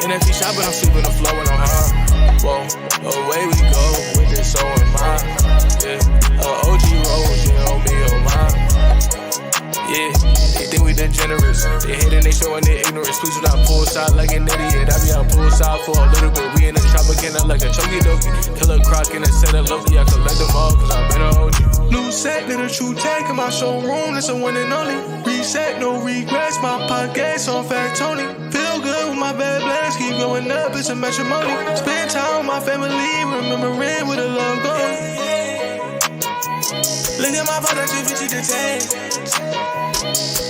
NFT shop, but I'm sweeping the flow and I'm high. Whoa, away we go with this, so am I. Yeah, OG rolls, yeah, on me, oh my. Yeah, they think we degenerates. They hating, they showing their ignorance. Please do not pull side like an idiot. I be out pull side for a little bit. We in the trap again, like a chokey dokey. Killer croc in a set of Loki. I collect them all, cause I better hold you. New set, did a true tag in my showroom. That's a one and only. Reset, no regrets. My podcast on Fat Tony. Feel good with my bad blast. Keep going up, it's a matrimony. Spend time with my family, remembering where the love goes. Look at my father, too bitchy to take.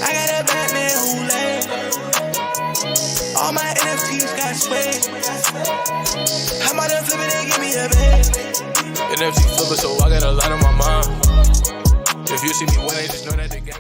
I got a Batman who lay. All my NFTs got swag. How about to flip it and give me a bag? NFT flipper, so I got a lot on my mind. If you see me winning, just know that the game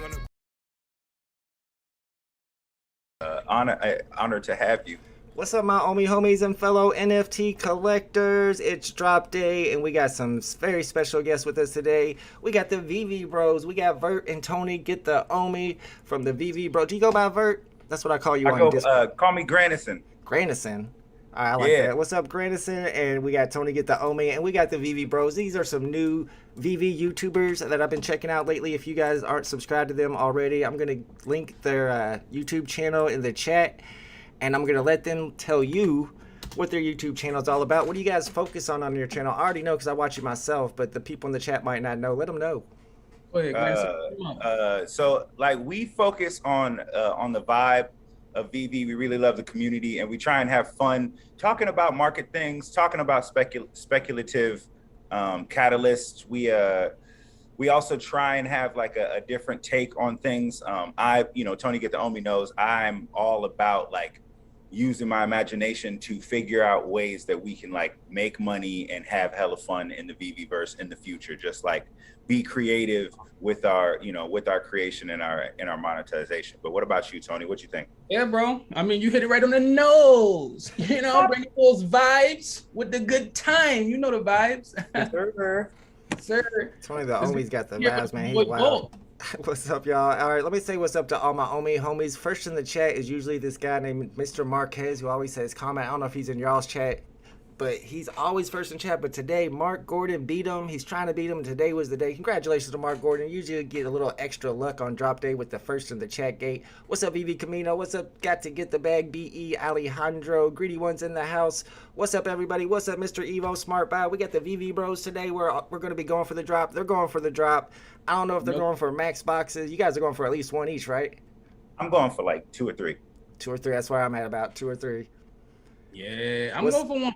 gonna Honor to have you. What's up, my homies and fellow NFT collectors? It's drop day, and we got some very special guests with us today. We got the VeVe bros. We got Vert and Tony Get the Omi from the VeVe bro. Do you go by Vert? That's what I call you on Discord. Call me Grandison. Grandison. I like that. What's up, Grandison? And we got Tony Get the Omi, and we got the VeVe bros. These are some new VeVe YouTubers that I've been checking out lately. If you guys aren't subscribed to them already, I'm going to link their YouTube channel in the chat. And I'm going to let them tell you what their YouTube channel is all about. What do you guys focus on your channel? I already know because I watch it myself, but the people in the chat might not know. Let them know. Go ahead, so, like, we focus on the vibe of VeVe. We really love the community, and we try and have fun talking about market things, talking about speculative catalysts. We also try and have like a different take on things. Tony Get the Omi knows I'm all about like using my imagination to figure out ways that we can like make money and have hella fun in the VeVe-verse in the future. Just like be creative with our creation and our monetization. But what about you, Tony? What you think? Yeah, bro. I mean, you hit it right on the nose. You know, bringing those vibes with the good time. You know the vibes. Yes, sir. Tony the Omi's got the vibes, man. He's wild. What's up, y'all? All right, let me say what's up to all my Omi homies. First in the chat is usually this guy named Mr. Marquez, who always says comment. I don't know if he's in y'all's chat, but he's always first in chat. But today, Mark Gordon beat him. He's trying to beat him. Today was the day. Congratulations to Mark Gordon. Usually get a little extra luck on drop day with the first in the chat gate. What's up, VeVe Camino? What's up, Got to Get the Bag, BE Alejandro? Greedy Ones in the house. What's up, everybody? What's up, Mr. Evo Smart Buy? We got the VeVe bros today. We're going to be going for the drop. They're going for the drop. I don't know if they're going for max boxes. You guys are going for at least one each, right? I'm going for like 2 or 3. 2 or 3. That's where I'm at, about 2 or 3. Yeah, I'm going for one.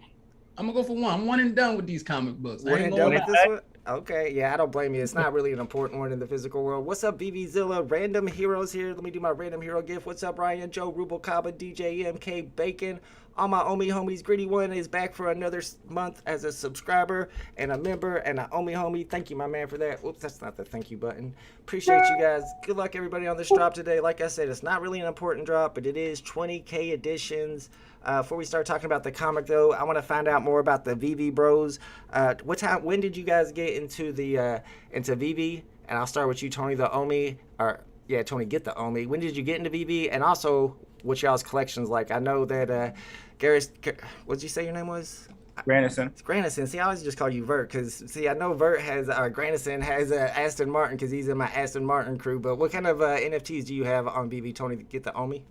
I'm gonna go for one. I'm one and done with these comic books. One and done with this one? Okay, yeah, I don't blame you. It's not really an important one in the physical world. What's up, VeVeZilla? Random heroes here. Let me do my random hero gift. What's up, Ryan, Joe, Rubalcaba, DJ MK, Bacon? All my Omi homies. Gritty One is back for another month as a subscriber and a member and an Omi homie. Thank you, my man, for that. Oops, that's not the thank you button. Appreciate you guys. Good luck, everybody, on this drop today. Like I said, it's not really an important drop, but it is 20K editions. Before we start talking about the comic, though, I want to find out more about the VeVe bros. When did you guys get into VeVe? And I'll start with you, Tony the Omi. Tony Get the Omi. When did you get into VeVe? And also, what y'all's collections like? I know that what did you say your name was? Grandison. It's Grandison. See, I always just call you Vert because, see, I know Vert has, Grandison has Aston Martin because he's in my Aston Martin crew. But what kind of NFTs do you have on VeVe, Tony, to Get the Omi?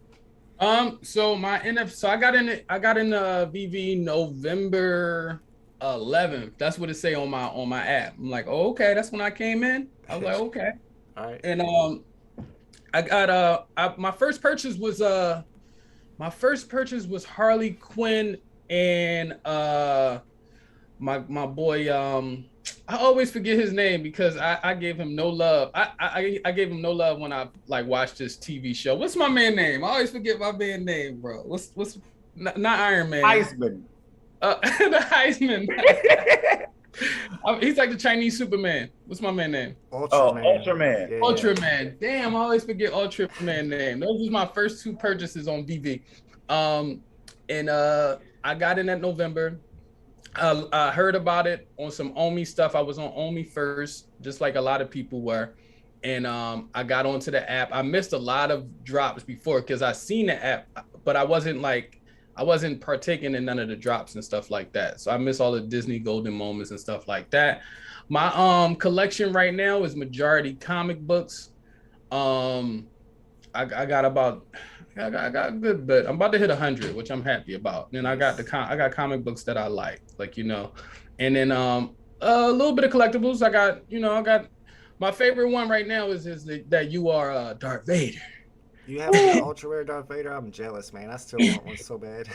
So my I got in VeVe November 11th. That's what it say on my app. I'm like, oh, okay, that's when I came in. I was like, okay. All right. And I got my first purchase was Harley Quinn and my boy I always forget his name because I gave him no love. I gave him no love when I like watched this TV show. What's my man name? I always forget my man name, bro. What's not Iron Man? Heisman. The Heisman. He's like the Chinese Superman. What's my man name? Ultraman. Ultraman. Yeah. Ultraman. Damn, I always forget Ultraman name. Those was my first 2 purchases on VeVe. I got in that November. I heard about it on some Omi stuff. I was on Omi first, just like a lot of people were. And I got onto the app. I missed a lot of drops before because I seen the app, but I wasn't like, I wasn't partaking in none of the drops and stuff like that. So I miss all the Disney golden moments and stuff like that. My collection right now is majority comic books. I got about I got a good bit. I'm about to hit 100, which I'm happy about. And I got comic books that I like, and then a little bit of collectibles. I got my favorite one right now is that you are Darth Vader. You have an ultra rare Darth Vader? I'm jealous, man. I still want one so bad.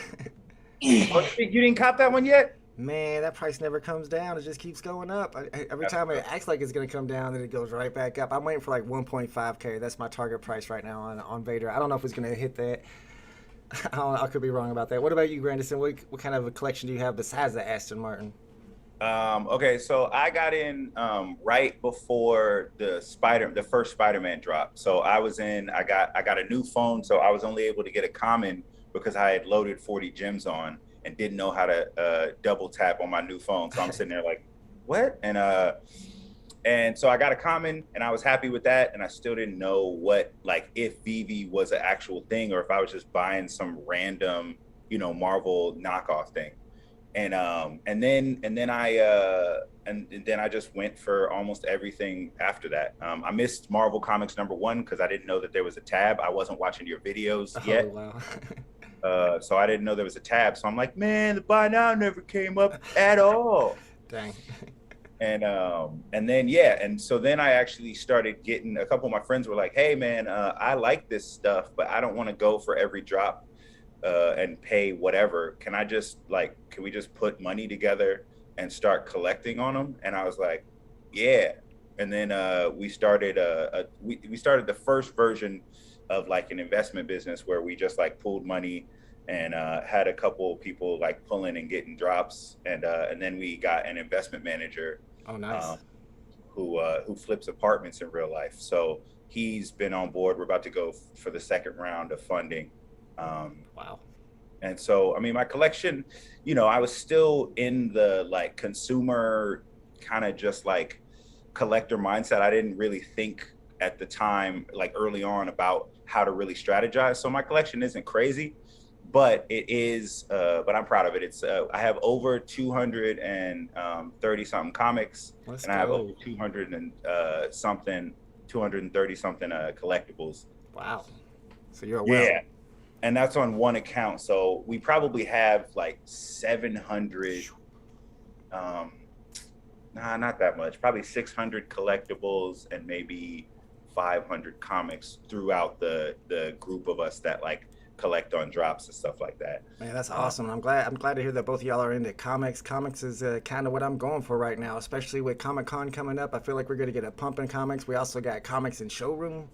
Oh, you didn't cop that one yet? Man, that price never comes down. It just keeps going up. Every time it acts like it's going to come down, then it goes right back up. I'm waiting for like 1.5K. That's my target price right now on Vader. I don't know if it's going to hit that. I could be wrong about that. What about you, Grandison? What kind of a collection do you have besides the Aston Martin? Okay, so I got in right before the first Spider-Man drop. So I got a new phone, so I was only able to get a common because I had loaded 40 gems on and didn't know how to double tap on my new phone. So I'm sitting there like, what? And so I got a common and I was happy with that. And I still didn't know if VeVe was an actual thing or if I was just buying some random, Marvel knockoff thing. And then I just went for almost everything after that. I missed Marvel Comics #1 because I didn't know that there was a tab. I wasn't watching your videos yet. Wow. So I didn't know there was a tab. So I'm like, man, the buy now never came up at all. Dang. And so then I actually started getting, a couple of my friends were like, hey man, I like this stuff, but I don't want to go for every drop and pay whatever. Can we just put money together and start collecting on them? And I was like, yeah. And then we started we started the first version of like an investment business where we just like pooled money and had a couple people like pulling and getting drops, and then we got an investment manager. Oh, nice. Who flips apartments in real life. So he's been on board. We're about to go for the second round of funding. Wow. And so, I mean, my collection, I was still in the like consumer kind of just like collector mindset. I didn't really think at the time, like early on, about how to really strategize. So my collection isn't crazy, but it is, but I'm proud of it. It's, I have over 230 something comics. I have over 230 something collectibles. Wow. So you're a whale. Yeah. And that's on one account. So we probably have like 700, not that much, probably 600 collectibles and maybe 500 comics throughout the group of us that like collect on drops and stuff like that. Man, that's awesome. I'm glad to hear that both of y'all are into comics. Comics is kind of what I'm going for right now, especially with Comic-Con coming up. I feel like we're going to get a pump in comics. We also got comics in showroom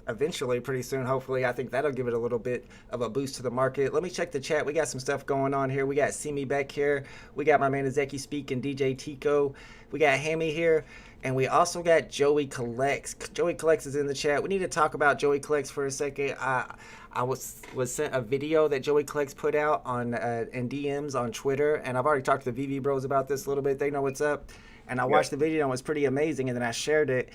eventually, pretty soon, hopefully. I think that'll give it a little bit of a boost to the market. Let me check the chat. We got some stuff going on here. We got See Me back here. We got my man Ezeki Speak and DJ Tico. We got Hammy here. And we also got Joey Collects. Joey Collects is in the chat. We need to talk about Joey Collects for a second. I was sent a video that Joey Collects put out on in DMs on Twitter, and I've already talked to the VeVe bros about this a little bit. They know what's up. And I watched the video and it was pretty amazing, and then I shared it.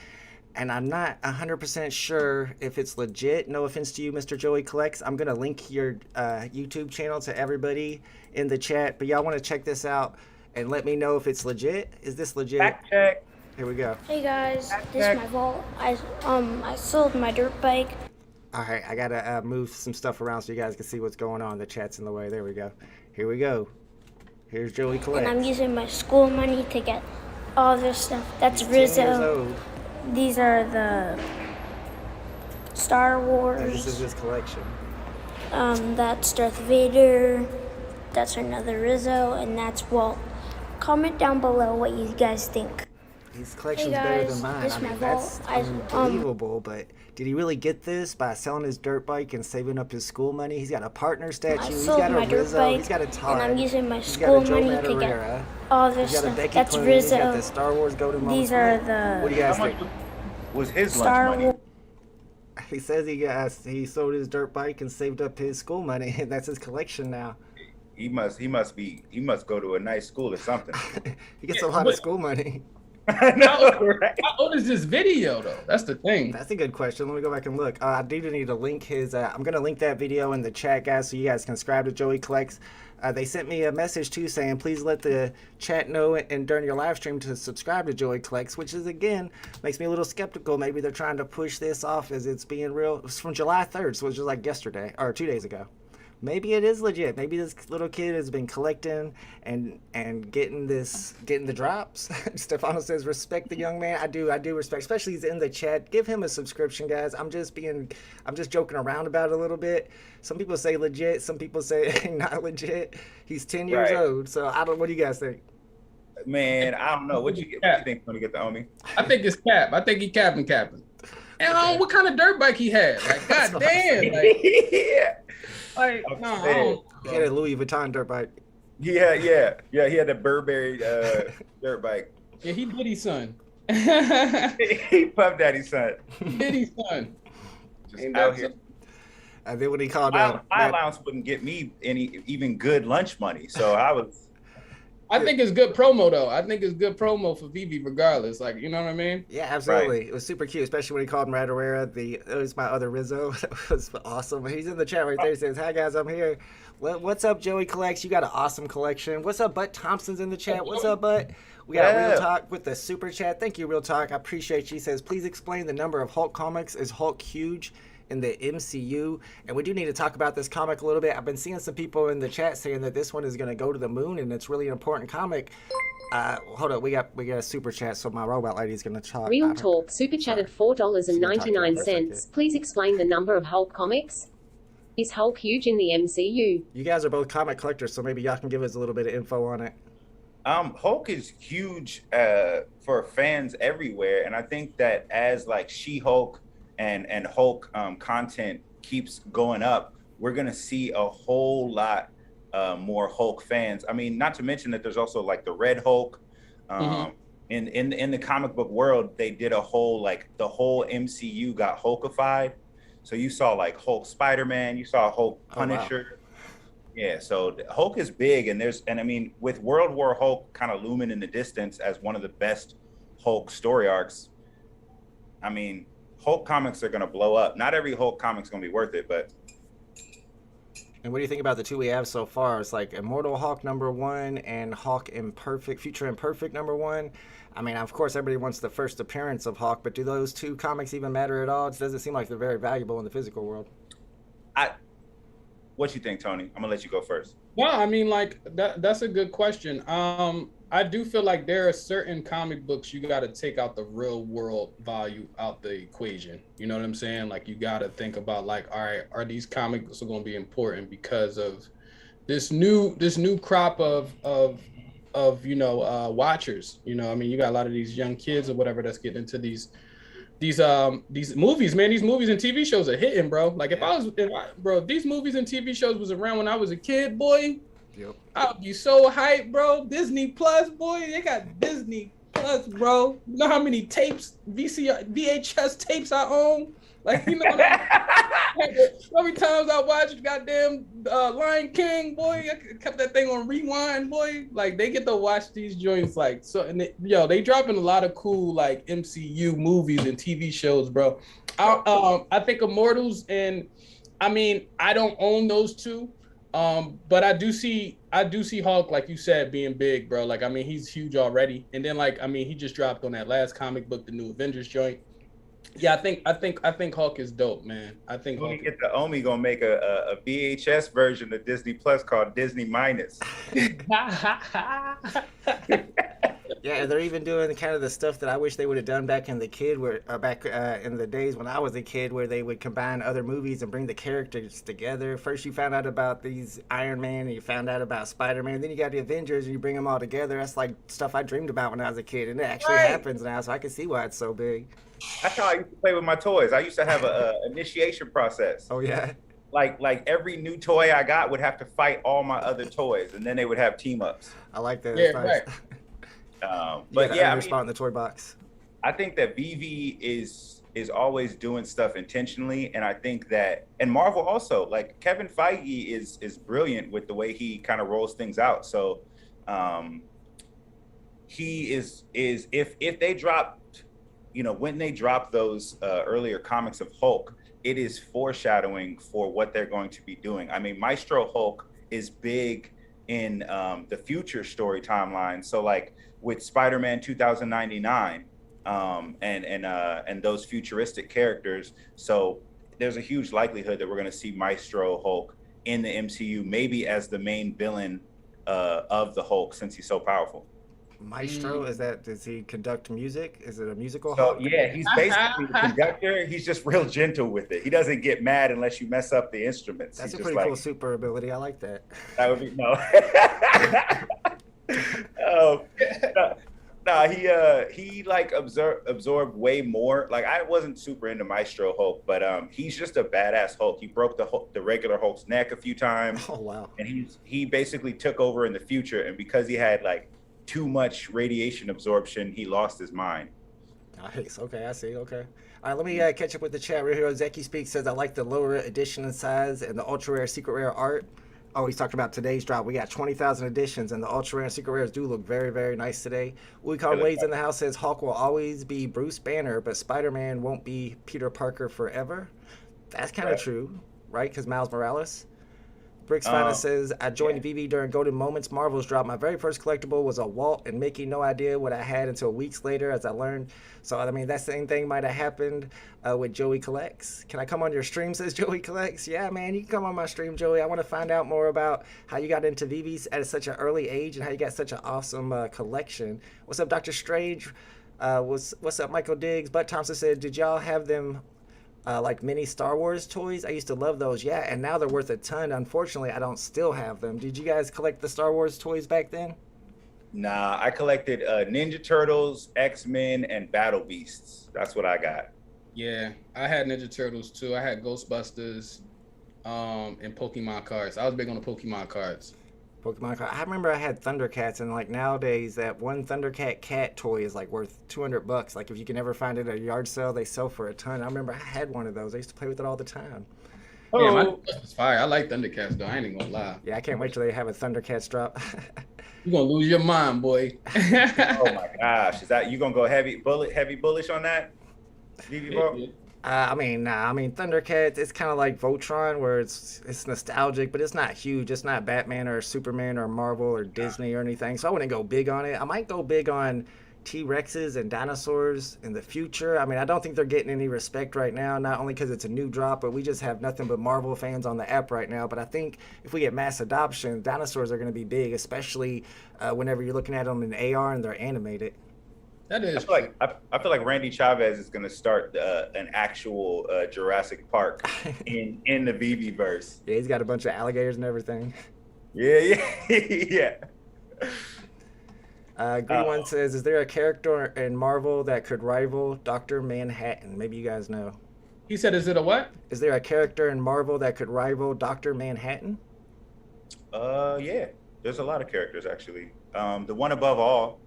And I'm not 100% sure if it's legit. No offense to you, Mr. Joey Collects. I'm going to link your YouTube channel to everybody in the chat, but y'all want to check this out and let me know if it's legit. Is this legit? Fact check. Here we go. Hey guys, this is my vault. I sold my dirt bike. All right, I gotta move some stuff around so you guys can see what's going on. The chat's in the way. There we go. Here we go. Here's Joey Collects. And I'm using my school money to get all this stuff. That's Rizzo. These are the Star Wars. And this is his collection. That's Darth Vader. That's another Rizzo, and that's Walt. Comment down below what you guys think. His collection's Hey better guys, than mine. this I my mean, vault. that's unbelievable, but did he really get this by selling his dirt bike and saving up his school money? He's got a partner statue, he's sold got a my dirt Rizzo, bike, he's got a Todd, and I'm using my he's school got a Joe money to get Madureira, all this he's got a stuff. Becky That's Clooney, Rizzo. he's got the Star Wars Golden Moments. These are the What do you guys think? Was his Star lunch money? Wars. He says he sold his dirt bike and saved up his school money, and that's his collection now. He must go to a nice school or something. He gets a lot of school money. Right? How old is this video though? That's the thing. That's a good question. Let me go back and look. I do need to link his. I'm gonna link that video in the chat, guys, so you guys can subscribe to Joey Collects. They sent me a message too saying, please let the chat know and during your live stream to subscribe to Joey Collects, which is again makes me a little skeptical. Maybe they're trying to push this off as it's being real. It's from July 3rd, so it's just like yesterday or 2 days ago. Maybe it is legit. Maybe this little kid has been collecting and getting the drops. Stefano says, respect the young man. I do respect, especially he's in the chat. Give him a subscription, guys. I'm just joking around about it a little bit. Some people say legit, some people say not legit. He's 10 years old, so what do you guys think? Man, I don't know. What you think when you get the Omi? I think it's cap. I think he capping. And what kind of dirt bike he had? Like, goddamn. Like, Yeah. like no, I don't. He had a Louis Vuitton dirt bike. Yeah. He had the Burberry dirt bike. Yeah, he Diddy son. He Puff Daddy son. Diddy son. Just out here. And then when he called My allowance wouldn't get me even good lunch money, so I think it's good promo though. I think it's good promo for VeVe regardless. Like, you know what I mean? Yeah, absolutely. Right. It was super cute, especially when he called him Radorera. It was my other Rizzo. That was awesome. He's in the chat right there. He says, hi guys, I'm here. What's up, Joey Collects? You got an awesome collection. What's up, Butt Thompson's in the chat. What's up, Butt? We got Real Talk with the super chat. Thank you, Real Talk. I appreciate you. He says, please explain the number of Hulk comics. Is Hulk huge in the MCU? And we do need to talk about this comic a little bit. I've been seeing some people in the chat saying that this one is going to go to the moon and it's really an important comic. Hold up, we got a super chat, so my robot lady is going to talk. Real Talk super chatted $4.99. Please explain the number of Hulk comics. Is Hulk huge in the MCU? You guys are both comic collectors, so maybe y'all can give us a little bit of info on it. Hulk is huge for fans everywhere, and I think that as like She-Hulk and Hulk content keeps going up, we're gonna see a whole lot more Hulk fans. I mean, not to mention that there's also like the Red Hulk. In the comic book world, they did a whole the whole MCU got Hulkified. So you saw like Hulk Spider-Man, you saw Hulk Punisher. Oh, wow. Yeah, so Hulk is big, and I mean, with World War Hulk kind of looming in the distance as one of the best Hulk story arcs, I mean, Hulk comics are gonna blow up. Not every Hulk comic's gonna be worth it, but. And what do you think about the two we have so far? It's like Immortal Hulk #1 and Hulk Future Imperfect #1. I mean, of course, everybody wants the first appearance of Hulk, but do those two comics even matter at all? It doesn't seem like they're very valuable in the physical world. What you think, Tony? I'm gonna let you go first. No, I mean, like that's a good question. I do feel like there are certain comic books you got to take out the real world value out the equation. You know what I'm saying? Like, you got to think about like, all right, are these comic books going to be important because of this new crop of watchers? You know, I mean, you got a lot of these young kids or whatever that's getting into these movies, man. These movies and TV shows are hitting, bro. Like, if these movies and TV shows was around when I was a kid, boy. Yep. I'll be so hyped, bro. Disney Plus, boy. They got Disney Plus, bro. You know how many tapes, VHS tapes I own? Like, you know what I mean? How many times I watched goddamn Lion King, boy. I kept that thing on rewind, boy. Like, they get to watch these joints, like, so, and they dropping a lot of cool, like, MCU movies and TV shows, bro. I think Immortals, and I mean, I don't own those two. But I do see Hulk, like you said, being big, bro. Like, I mean, he's huge already. And then, like, I mean, he just dropped on that last comic book, the new Avengers joint. Yeah, I think Hulk is dope, man. I think when you get the Omi, gonna make a VHS version of Disney Plus called Disney Minus. Yeah, they're even doing kind of the stuff that I wish they would have done back in the in the days when I was a kid, where they would combine other movies and bring the characters together. First, you found out about these Iron Man, and you found out about Spider-Man. Then you got the Avengers, and you bring them all together. That's like stuff I dreamed about when I was a kid, and it actually happens now. So I can see why it's so big. That's how I used to play with my toys. I used to have a initiation process. Oh yeah. Like every new toy I got would have to fight all my other toys, and then they would have team ups. I like that. Yeah, right. But yeah, I mean, in the toy box. I think that VeVe is always doing stuff intentionally, and I think that, and Marvel also, like Kevin Feige is brilliant with the way he kind of rolls things out. So he is if they dropped, you know, when they dropped those earlier comics of Hulk, it is foreshadowing for what they're going to be doing. I mean, Maestro Hulk is big in the future story timeline. So like with Spider-Man 2099 and those futuristic characters. So there's a huge likelihood that we're going to see Maestro Hulk in the MCU, maybe as the main villain of the Hulk, since he's so powerful. Maestro, does he conduct music? Is it a musical So Hulk? yeah, he's basically the conductor. He's just real gentle with it. He doesn't get mad unless you mess up the instruments. That's he's a just pretty cool super ability. I like that. That would be no. Oh, he like absorbed way more. Like I wasn't super into Maestro Hulk, but he's just a badass Hulk. He broke the regular Hulk's neck a few times. Oh wow! And he basically took over in the future, and because he had like too much radiation absorption, he lost his mind. Nice. Okay, I see. Okay. All right, let me catch up with the chat right here. Zeki Speaks says, I like the lower edition and size and the ultra rare, secret rare art. Oh, he's talking about today's drop. We got 20,000 editions, and the ultra rare and secret rares do look very, very nice today. We call Wade's in the house says Hulk will always be Bruce Banner, but Spider-Man won't be Peter Parker forever. That's kind of true, right? Because Miles Morales. Bricks Finest says, I joined VeVe during Golden Moments Marvels drop. My very first collectible was a Walt and Mickey. No idea what I had until weeks later as I learned. So, I mean, that same thing might have happened with Joey Collects. Can I come on your stream, says Joey Collects? Yeah, man, you can come on my stream, Joey. I want to find out more about how you got into VeVe at such an early age and how you got such an awesome collection. What's up, Dr. Strange? What's up, Michael Diggs? Bud Thompson said, did y'all have them like mini Star Wars toys? I used to love those. Yeah, and now they're worth a ton. Unfortunately, I don't still have them. Did you guys collect the Star Wars toys back then? Nah, I collected Ninja Turtles, X-Men, and Battle Beasts. That's what I got. Yeah, I had Ninja Turtles too. I had Ghostbusters, and Pokemon cards. I was big on the Pokemon cards. Pokemon card. I remember I had Thundercats, and like nowadays, that one Thundercat cat toy is like worth $200. Like if you can ever find it at a yard sale, they sell for a ton. I remember I had one of those. I used to play with it all the time. Yeah, my Ghostbusters fire. I like Thundercats though. I ain't even gonna lie. Yeah, I can't wait till they have a Thundercats drop. You're gonna lose your mind, boy. Oh my gosh, is that you gonna go heavy bullish on that, VeVe, bro? I mean, Thundercats, it's kind of like Voltron, where it's nostalgic, but it's not huge. It's not Batman or Superman or Marvel or Disney or anything. So I wouldn't go big on it. I might go big on T-Rexes and dinosaurs in the future. I mean, I don't think they're getting any respect right now, not only because it's a new drop, but we just have nothing but Marvel fans on the app right now. But I think if we get mass adoption, dinosaurs are going to be big, especially whenever you're looking at them in AR and they're animated. That is. I feel like Randy Chavez is going to start an actual Jurassic Park in the VeVe verse. Yeah, he's got a bunch of alligators and everything. Yeah. Green One says, is there a character in Marvel that could rival Dr. Manhattan? Maybe you guys know. He said, is it a what? Is there a character in Marvel that could rival Dr. Manhattan? Yeah. There's a lot of characters, actually. The one above all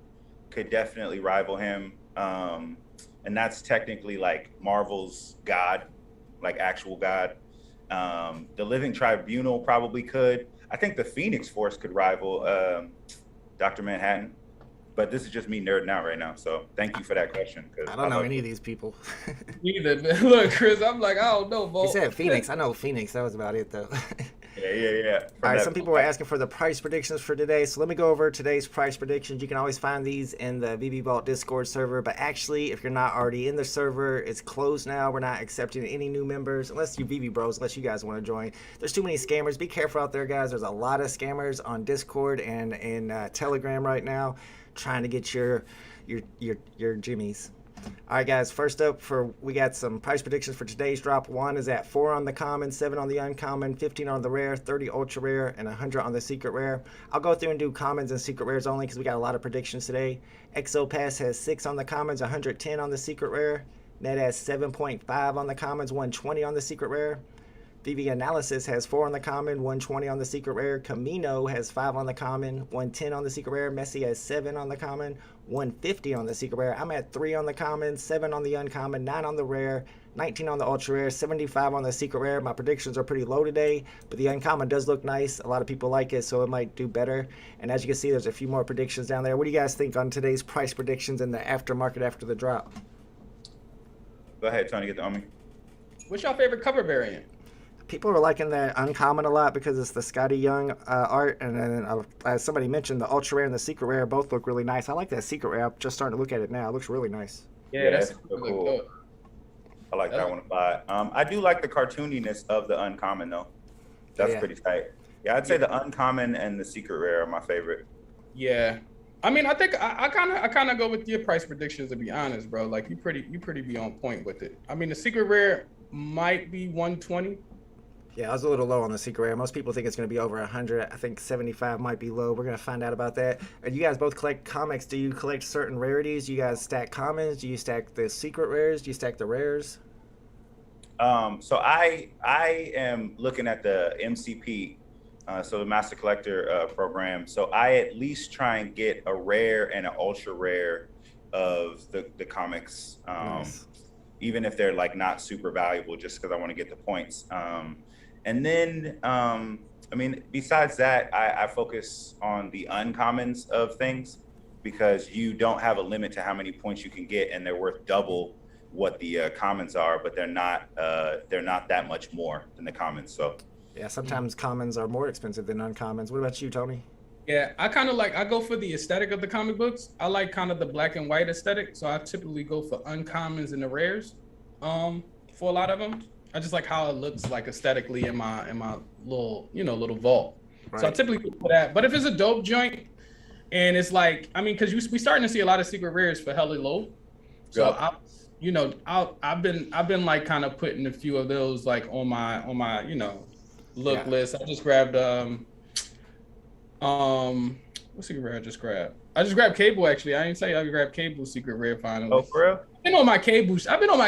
could definitely rival him. And that's technically like Marvel's God, like actual God. The Living Tribunal probably could. I think the Phoenix Force could rival Dr. Manhattan. But this is just me nerding out right now. So thank you for that question. I don't know any of these people. Neither. Look, Chris, I'm like, I don't know, Bo. He said Phoenix. I know Phoenix. That was about it, though. Yeah. All right, some people were asking for the price predictions for today. So let me go over today's price predictions. You can always find these in the VeVe Vault Discord server. But actually, if you're not already in the server, it's closed now. We're not accepting any new members, unless you VeVe bros, unless you guys want to join. There's too many scammers. Be careful out there, guys. There's a lot of scammers on Discord and in Telegram right now, trying to get your jimmies. All right, guys, first up, we got some price predictions for today's drop. 1 is at 4 on the common, 7 on the uncommon, 15 on the rare, 30 ultra rare, and 100 on the secret rare. I'll go through and do commons and secret rares only because we got a lot of predictions today. Exopass has 6 on the commons, 110 on the secret rare. Net has 7.5 on the commons, 120 on the secret rare. VeVe Analysis has 4 on the common, 120 on the secret rare. Camino has 5 on the common, 110 on the secret rare. Messi has 7 on the common, 150 on the secret rare. I'm at 3 on the common, 7 on the uncommon, 9 on the rare, 19 on the ultra rare, 75 on the secret rare. My predictions are pretty low today, but the uncommon does look nice. A lot of people like it, so it might do better. And as you can see, there's a few more predictions down there. What do you guys think on today's price predictions in the aftermarket after the drop? Go ahead, Tony, get the Omi. What's your favorite cover variant? People are liking the uncommon a lot because it's the Scotty Young art, and then as somebody mentioned, the ultra rare and the secret rare both look really nice. I like that secret rare. I'm just starting to look at it now. It looks really nice. Yeah, that's cool. I like that one a lot. I do like the cartooniness of the uncommon though. That's pretty tight. Yeah, I'd say the uncommon and the secret rare are my favorite. Yeah, I mean, I think I kind of go with your price predictions, to be honest, bro. Like you pretty be on point with it. I mean, the secret rare might be 120. Yeah, I was a little low on the secret rare. Most people think it's going to be over 100. I think 75 might be low. We're going to find out about that. And you guys both collect comics. Do you collect certain rarities? Do you guys stack commons? Do you stack the secret rares? Do you stack the rares? So I am looking at the MCP, so the Master Collector program. So I at least try and get a rare and an ultra rare of the comics, Nice. even if they're like not super valuable, just because I want to get the points. And then, I mean, besides that, I focus on the uncommons of things because you don't have a limit to how many points you can get, and they're worth double what the commons are, but they're not that much more than the commons. So yeah, sometimes commons are more expensive than uncommons. What about you, Tony? Yeah, I go for the aesthetic of the comic books. I like kind of the black and white aesthetic, so I typically go for uncommons and the rares for a lot of them. I just like how it looks like aesthetically in my little little vault. Right. So I typically go for that. But if it's a dope joint and it's like, I mean, because we starting to see a lot of secret rares for hella low. So I've been like kind of putting a few of those like on my look list. I just grabbed what secret rare I just grabbed? I just grabbed Cable actually. I didn't tell you I grabbed Cable secret rare finally. Oh, for real? I've been on my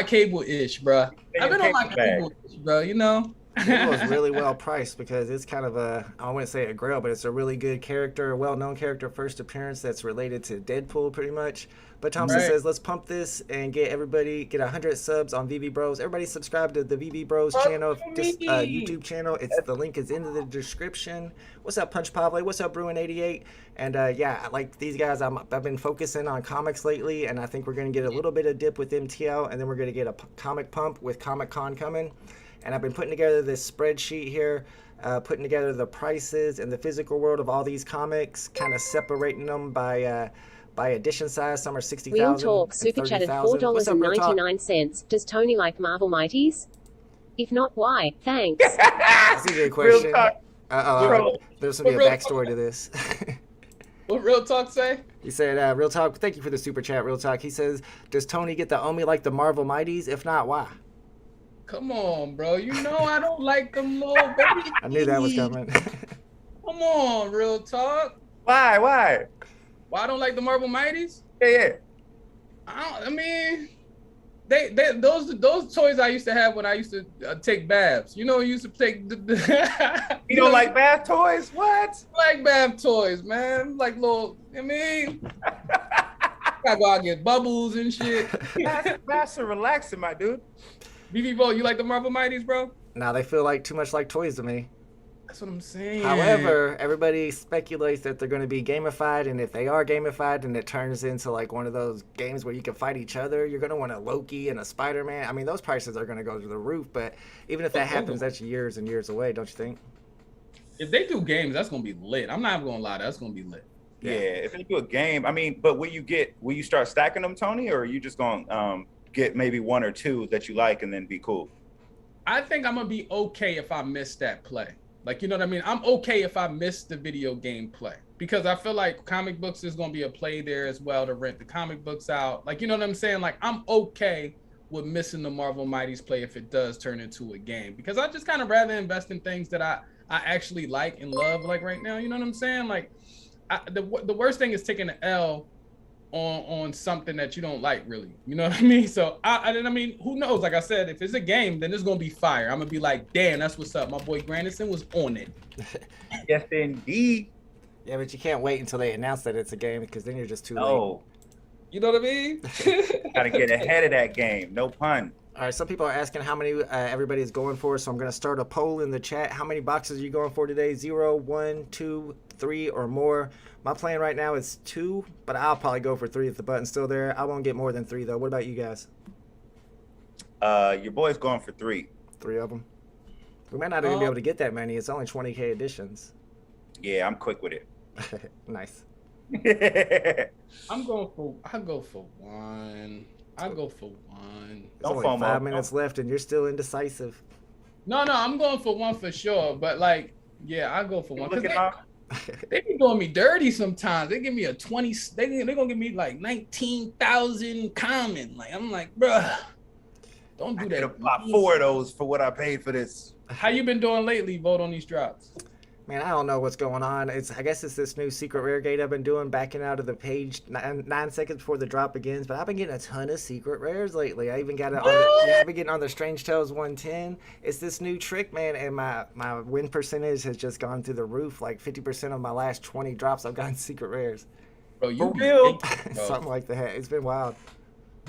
Cable ish, bro. I've been on my Cable ish, bro. You know. It was really well priced because it's kind of I wouldn't say a grail, but it's a really good character, a well-known character, first appearance that's related to Deadpool pretty much. But Thompson says, let's pump this and get 100 subs on VeVe Bros. Everybody subscribe to the VeVe Bros channel, this YouTube channel. The link is in the description. What's up, Punch Pavle? What's up, Bruin88? And yeah, like these guys, I've been focusing on comics lately, and I think we're going to get a little bit of dip with MTL, and then we're going to get a comic pump with Comic Con coming. And I've been putting together this spreadsheet here, putting together the prices in the physical world of all these comics, kind of separating them by edition size. Some are 60,000. Real Talk super chatted $4.99. Does Tony like Marvel Mighties? If not, why? Thanks. That's a good question. There's going to be a backstory to this. What Real Talk say? He said, Real Talk, thank you for the super chat, Real Talk. He says, does Tony get the Omi like the Marvel Mighties? If not, why? Come on, bro. You know I don't like them little baby. I knew that was coming. Come on, Real Talk. Why? Why I don't like the Marvel Mighties? Yeah. I mean, those toys I used to have when I used to take baths. You know, I used to take You don't like bath toys? What? I like bath toys, man. Like little. I mean, gotta go out and get bubbles and shit. Baths are relaxing, my dude. VeVe, you like the Marvel Mighties, bro? Nah, they feel like too much like toys to me. That's what I'm saying. However, everybody speculates that they're going to be gamified, and if they are gamified and it turns into like one of those games where you can fight each other, you're going to want a Loki and a Spider-Man. I mean, those prices are going to go to the roof, but even if that happens, that's years and years away, don't you think? If they do games, that's going to be lit. I'm not even going to lie, that's going to be lit. Yeah, if they do a game, I mean, but will you start stacking them, Tony, or are you just going get maybe one or two that you like and then be cool? I think I'm gonna be okay if I miss that play. Like, you know what I mean? I'm okay if I miss the video game play because I feel like comic books is gonna be a play there as well to rent the comic books out. Like, you know what I'm saying? Like, I'm okay with missing the Marvel Mighties play if it does turn into a game because I just kind of rather invest in things that I actually like and love. Like right now, you know what I'm saying? Like, the worst thing is taking an L on something that you don't like, really. You know what I mean? So I mean, who knows? Like I said, if it's a game, then it's gonna be fire. I'm gonna be like, damn, that's what's up. My boy Grandison was on it. Yes, indeed. Yeah, but you can't wait until they announce that it's a game because then you're just too late. You know what I mean? Gotta get ahead of that game. No pun. All right, some people are asking how many everybody is going for, so I'm going to start a poll in the chat. How many boxes are you going for today? 0, 1, 2, 3, or more? My plan right now is 2, but I'll probably go for 3 if the button's still there. I won't get more than 3, though. What about you guys? Your boy's going for 3. 3 of them? We might not even be able to get that many. It's only 20K editions. Yeah, I'm quick with it. Nice. I'll go for 1. I'll go for 1. There's only 5 minutes left, and you're still indecisive. No, I'm going for 1 for sure. But like, yeah, I'll go for 1. They be doing me dirty sometimes. They give me a 20. They're gonna give me like 19,000 common. Like I'm like, bruh, don't do that. I'll pop 4 of those for what I paid for this. How you been doing lately? Vote on these drops. Man, I don't know what's going on. I guess it's this new secret rare gate I've been doing, backing out of the page 9 seconds before the drop begins. But I've been getting a ton of secret rares lately. I even got it on I've been getting on the Strange Tales 110. It's this new trick, man, and my win percentage has just gone through the roof. Like 50% of my last 20 drops, I've gotten secret rares. Bro, you real? Something like that. It's been wild.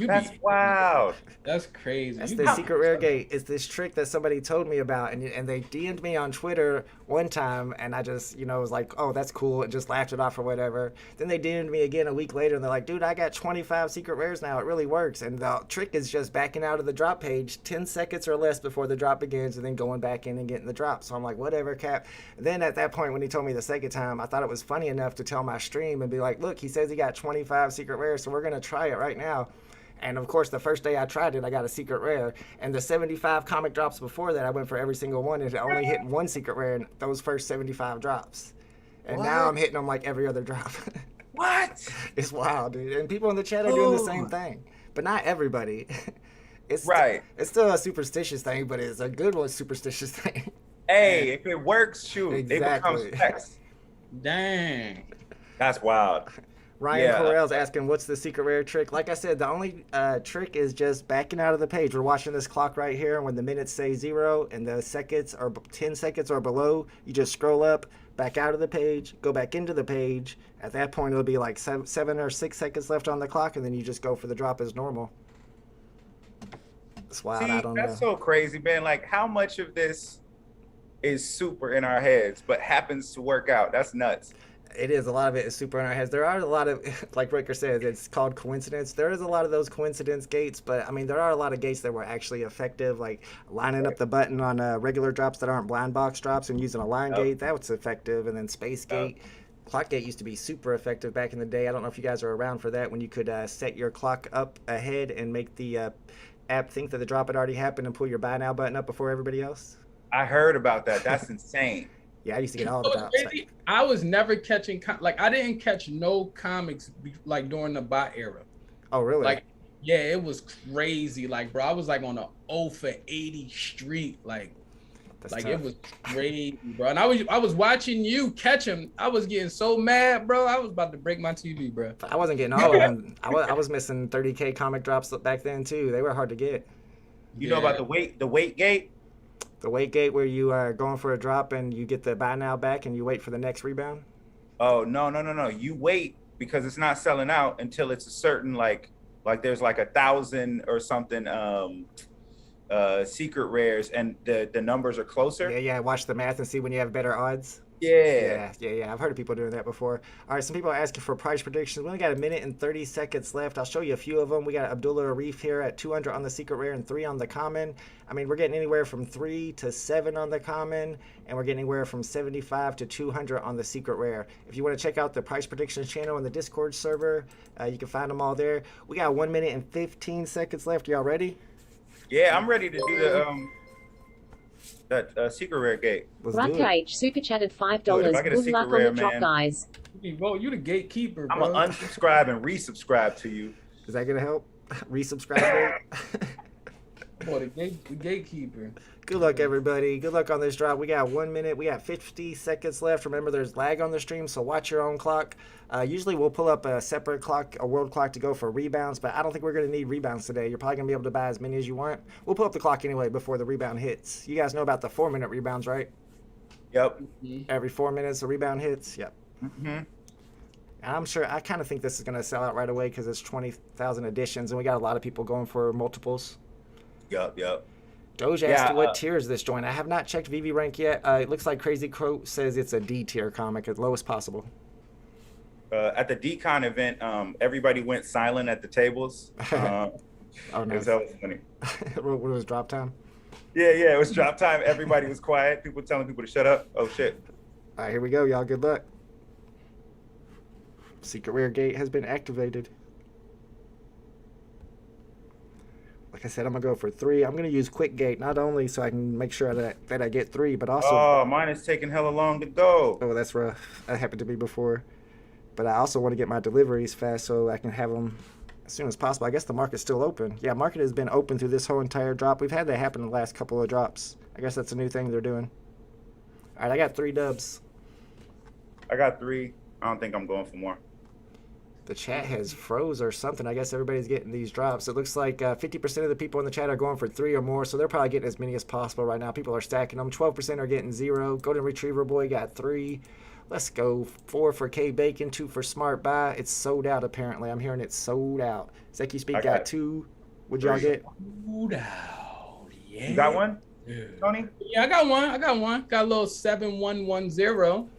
That's wild. That's crazy. That's the secret rare gate. It's this trick that somebody told me about, and they DM'd me on Twitter one time, and I just, was like, oh, that's cool, and just laughed it off or whatever. Then they DM'd me again a week later, and they're like, dude, I got 25 secret rares now. It really works. And the trick is just backing out of the drop page 10 seconds or less before the drop begins, and then going back in and getting the drop. So I'm like, whatever, Cap. And then at that point, when he told me the second time, I thought it was funny enough to tell my stream and be like, look, he says he got 25 secret rares, so we're going to try it right now. And of course, the first day I tried it, I got a secret rare. And the 75 comic drops before that, I went for every single one, and I only hit 1 secret rare in those first 75 drops. And now I'm hitting them like every other drop. What? It's wild, dude. And people in the chat are doing the same thing, but not everybody. It's still a superstitious thing, but it's a good one superstitious thing. Hey, if it works, shoot, Exactly. They become specs. Dang. That's wild. Ryan Correll's asking, what's the secret rare trick? Like I said, the only trick is just backing out of the page. We're watching this clock right here, and when the minutes say 0 and the seconds are 10 seconds or below, you just scroll up, back out of the page, go back into the page. At that point, it'll be like 7 or 6 seconds left on the clock, and then you just go for the drop as normal. That's wild. I don't know. That's so crazy, man. Like, how much of this is super in our heads, but happens to work out? That's nuts. It is. A lot of it is super in our heads. There are a lot of, like Ricker said, it's called coincidence. There is a lot of those coincidence gates, but I mean, there are a lot of gates that were actually effective, like lining up the button on regular drops that aren't blind box drops and using a line gate. That was effective. And then space gate. Clock gate used to be super effective back in the day. I don't know if you guys are around for that, when you could set your clock up ahead and make the app think that the drop had already happened and pull your buy now button up before everybody else. I heard about that. That's insane. Yeah, I used to get all the drops. I was never catching I didn't catch no comics like during the bot era. Oh, really? Like, yeah, it was crazy. Like, bro, I was like on a 0 for 80 street. Like, That's like tough. It was crazy, bro. And I was watching you catch him. I was getting so mad, bro. I was about to break my TV, bro. I wasn't getting all of them. I was missing 30K comic drops back then too. They were hard to get. You know about the wait gate? The wait gate, where you are going for a drop and you get the buy now back and you wait for the next rebound? Oh, no. You wait because it's not selling out until it's a certain, like there's like 1,000 or something secret rares, and the numbers are closer. Yeah. Watch the math and see when you have better odds. Yeah. I've heard of people doing that before. All right, some people are asking for price predictions. We only got 1 minute and 30 seconds left. I'll show you a few of them. We got Abdullah Arif here at 200 on the secret rare and 3 on the common. I mean, we're getting anywhere from 3 to 7 on the common, and we're getting anywhere from 75 to 200 on the secret rare. If you want to check out the price predictions channel in the Discord server, you can find them all there. We got 1 minute and 15 seconds left. Y'all ready? Yeah, I'm ready to do that secret rare gate. Ruck H super chatted $5. Dude, if I get a Good secret luck rare, on the drop, man. guys. Bro, you the gatekeeper, I'm bro. gonna unsubscribe and resubscribe to you. Is that gonna help? Resubscribe. Boy, the gatekeeper. Good luck, everybody. Good luck on this drop. We got 1 minute. We got 50 seconds left. Remember, there's lag on the stream, so watch your own clock. Usually, we'll pull up a separate clock, a world clock, to go for rebounds, but I don't think we're going to need rebounds today. You're probably going to be able to buy as many as you want. We'll pull up the clock anyway before the rebound hits. You guys know about the 4-minute rebounds, right? Yep. Every 4 minutes, a rebound hits. Yep. Mm-hmm. I'm sure. I kind of think this is going to sell out right away because it's 20,000 editions, and we got a lot of people going for multiples. Yup. Doge Yeah, asked what tier is this joint. I have not checked VeVe rank yet. It looks like Crazy Crow says it's a D tier comic, as lowest possible. At the DCon event, everybody went silent at the tables. Oh, nice. That was funny. What was drop time? Yeah, it was drop time. Everybody was quiet. People telling people to shut up. Oh, shit. All right, here we go, y'all. Good luck. Secret rare gate has been activated. Like I said, I'm going to go for 3. I'm going to use quick gate, not only so I can make sure that I get 3, but also... Oh, mine is taking hella long to go. Oh, that's rough. That happened to me before. But I also want to get my deliveries fast so I can have them as soon as possible. I guess the market's still open. Yeah, market has been open through this whole entire drop. We've had that happen in the last couple of drops. I guess that's a new thing they're doing. All right, I got 3 dubs. I got 3. I don't think I'm going for more. The chat has froze or something. I guess everybody's getting these drops. It looks like 50% of the people in the chat are going for 3 or more, so they're probably getting as many as possible right now. People are stacking them. 12% are getting 0. Golden Retriever Boy got 3. Let's go. 4 for K Bacon, 2 for Smart Buy. It's sold out apparently. I'm hearing it's sold out. Zeki Speak got 2. What'd y'all get? Sold out. Yeah. You got one, Tony? Yeah, I got one. Got a little 7110.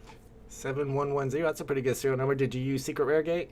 7110. That's a pretty good serial number. Did you use Secret Rare Gate?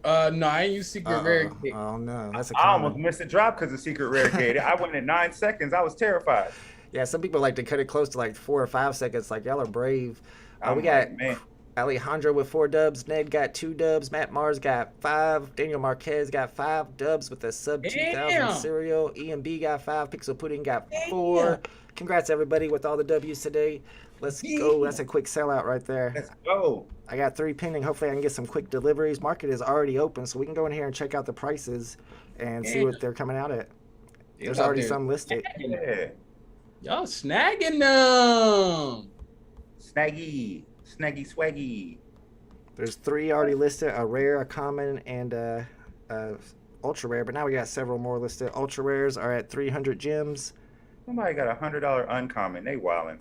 No, I ain't use Secret Rare Gate. Oh no, that's a I common. almost missed a drop because of Secret Rare Gate. I went in 9 seconds. I was terrified. Yeah, some people like to cut it close to like 4 or 5 seconds. Like y'all are brave. I'm We got like, man. Alejandro with 4 dubs. Ned got 2 dubs. Matt Mars got 5. Daniel Marquez got 5 dubs with a sub 2000 serial. EMB got 5. Pixel Pudding got 4. Congrats everybody with all the W's today. Let's go. That's a quick sellout right there. Let's go. I got 3 pending. Hopefully I can get some quick deliveries. Market is already open, so we can go in here and check out the prices and see what they're coming out at. There's already some listed. Yeah. Y'all snagging them. Snaggy swaggy. There's 3 already listed, a rare, a common, and a ultra rare, but now we got several more listed. Ultra rares are at 300 gems. Somebody got $100 uncommon. They wildin'.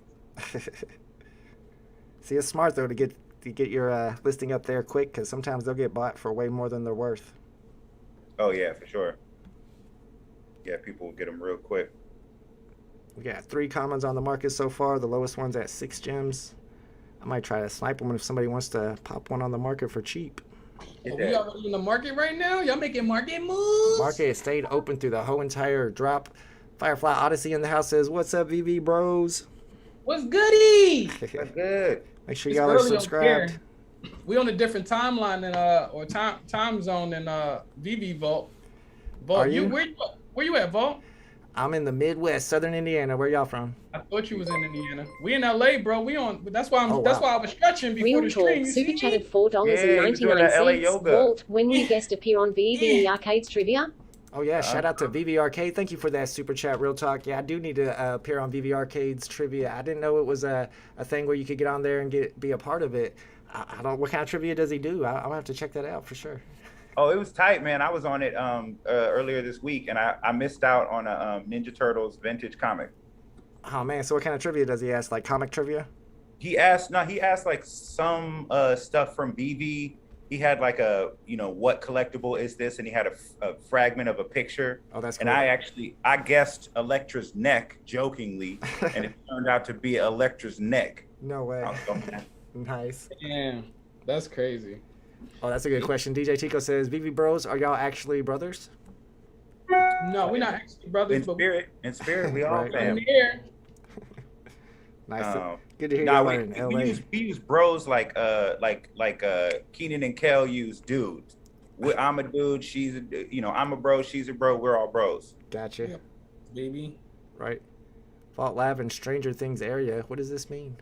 See, it's smart though to get your listing up there quick, because sometimes they'll get bought for way more than they're worth. Oh yeah, for sure. Yeah, people will get them real quick. We got 3 commons on the market so far. The lowest one's at 6 gems. I might try to snipe them if somebody wants to pop one on the market for cheap. Are we already in the market right now? Y'all making market moves? Market has stayed open through the whole entire drop. Firefly Odyssey in the house says, "What's up, VeVe bros?" What's goody? That's good. Make sure y'all are subscribed. We on a different timeline than or time zone than VeVe Vault. Are you? Where you at, Vault? I'm in the Midwest, Southern Indiana. Where y'all from? I thought you was in Indiana. We in LA, bro. We on. That's why That's why I was stretching before Real the talk, stream. super You chatted see? $4.99. Vault, when will you guest appear on VeVe in the Arcades trivia? Oh yeah, shout out to VeVe Arcade. Thank you for that super chat, real talk. Yeah, I do need to appear on VeVe Arcade's trivia. I didn't know it was a thing where you could get on there and be a part of it. I don't. What kind of trivia does he do? I'll have to check that out for sure. Oh, it was tight, man. I was on it earlier this week, and I missed out on a Ninja Turtles vintage comic. Oh man, so what kind of trivia does he ask? Like comic trivia? He asked like some stuff from VeVe. He had like what collectible is this? And he had a fragment of a picture. Oh, that's cool. And I guessed Elektra's neck jokingly, and it turned out to be Elektra's neck. No way. I was so mad. Nice. Damn, that's crazy. Oh, that's a good question. DJ Chico says, VeVe bros, are y'all actually brothers? No, we're not actually brothers. In spirit, we all Right. fam. Here. Nice. Good to hear Nah, y'all are in LA. we use bros like Keenan and Kel use dudes. I'm a dude. I'm a bro. She's a bro. We're all bros. Gotcha. Yep. Baby. Right. Vault Lab in Stranger Things area. What does this mean?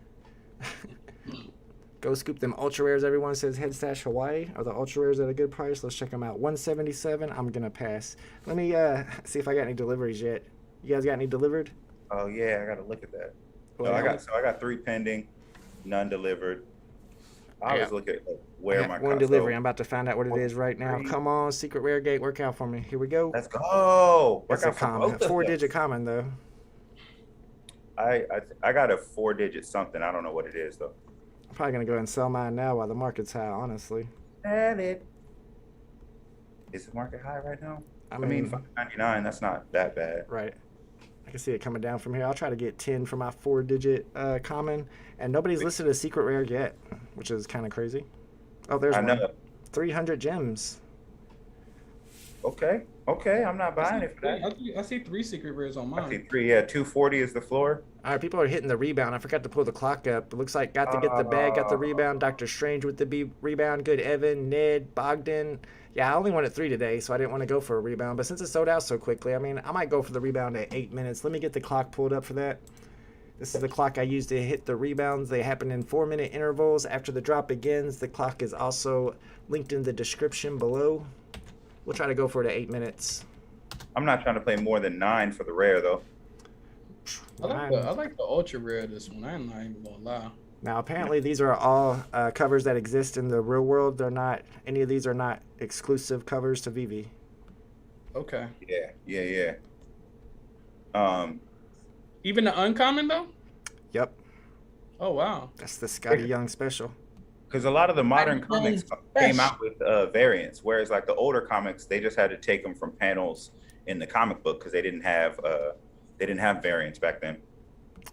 Go scoop them ultra rares. Everyone says Head Stash Hawaii. Are the ultra rares at a good price? Let's check them out. 177. I'm gonna pass. Let me see if I got any deliveries yet. You guys got any delivered? Oh yeah, I gotta look at that. Well, I got 3 pending, none delivered. I was looking at where my one delivery. I'm about to find out what it is right now. Come on, Secret Rare Gate, work out for me. Here we go. Let's go. That's a common. 4-digit common though. I got a 4-digit something. I don't know what it is though. I'm probably gonna go ahead and sell mine now while the market's high. Honestly. Sell it. Is the market high right now? I mean, $5.99. That's not that bad. Right. I can see it coming down from here. I'll try to get 10 for my 4-digit common, and nobody's listed a secret rare yet, which is kind of crazy. Oh, there's one. 300 gems. Okay, I'm not buying it for that. I see 3 secret rares on mine. I see 3. Yeah, 240 is the floor. All right, people are hitting the rebound. I forgot to pull the clock up. It looks like got to get the bag, got the rebound. Doctor Strange with the rebound. Good Evan, Ned, Bogdan. Yeah, I only wanted 3 today, so I didn't want to go for a rebound. But since it sold out so quickly, I mean, I might go for the rebound at 8 minutes. Let me get the clock pulled up for that. This is the clock I use to hit the rebounds. They happen in 4-minute intervals. After the drop begins, the clock is also linked in the description below. We'll try to go for it at 8 minutes. I'm not trying to play more than 9 for the rare, though. I like the ultra rare this one. I'm not even gonna lie. Now, apparently, these are all covers that exist in the real world. They're not. Any of these are not exclusive covers to VeVe. Okay. Yeah. Even the uncommon though. Yep. Oh wow. That's the Scotty Young special. Because a lot of the modern comics came out with variants, whereas like the older comics, they just had to take them from panels in the comic book because they didn't have variants back then.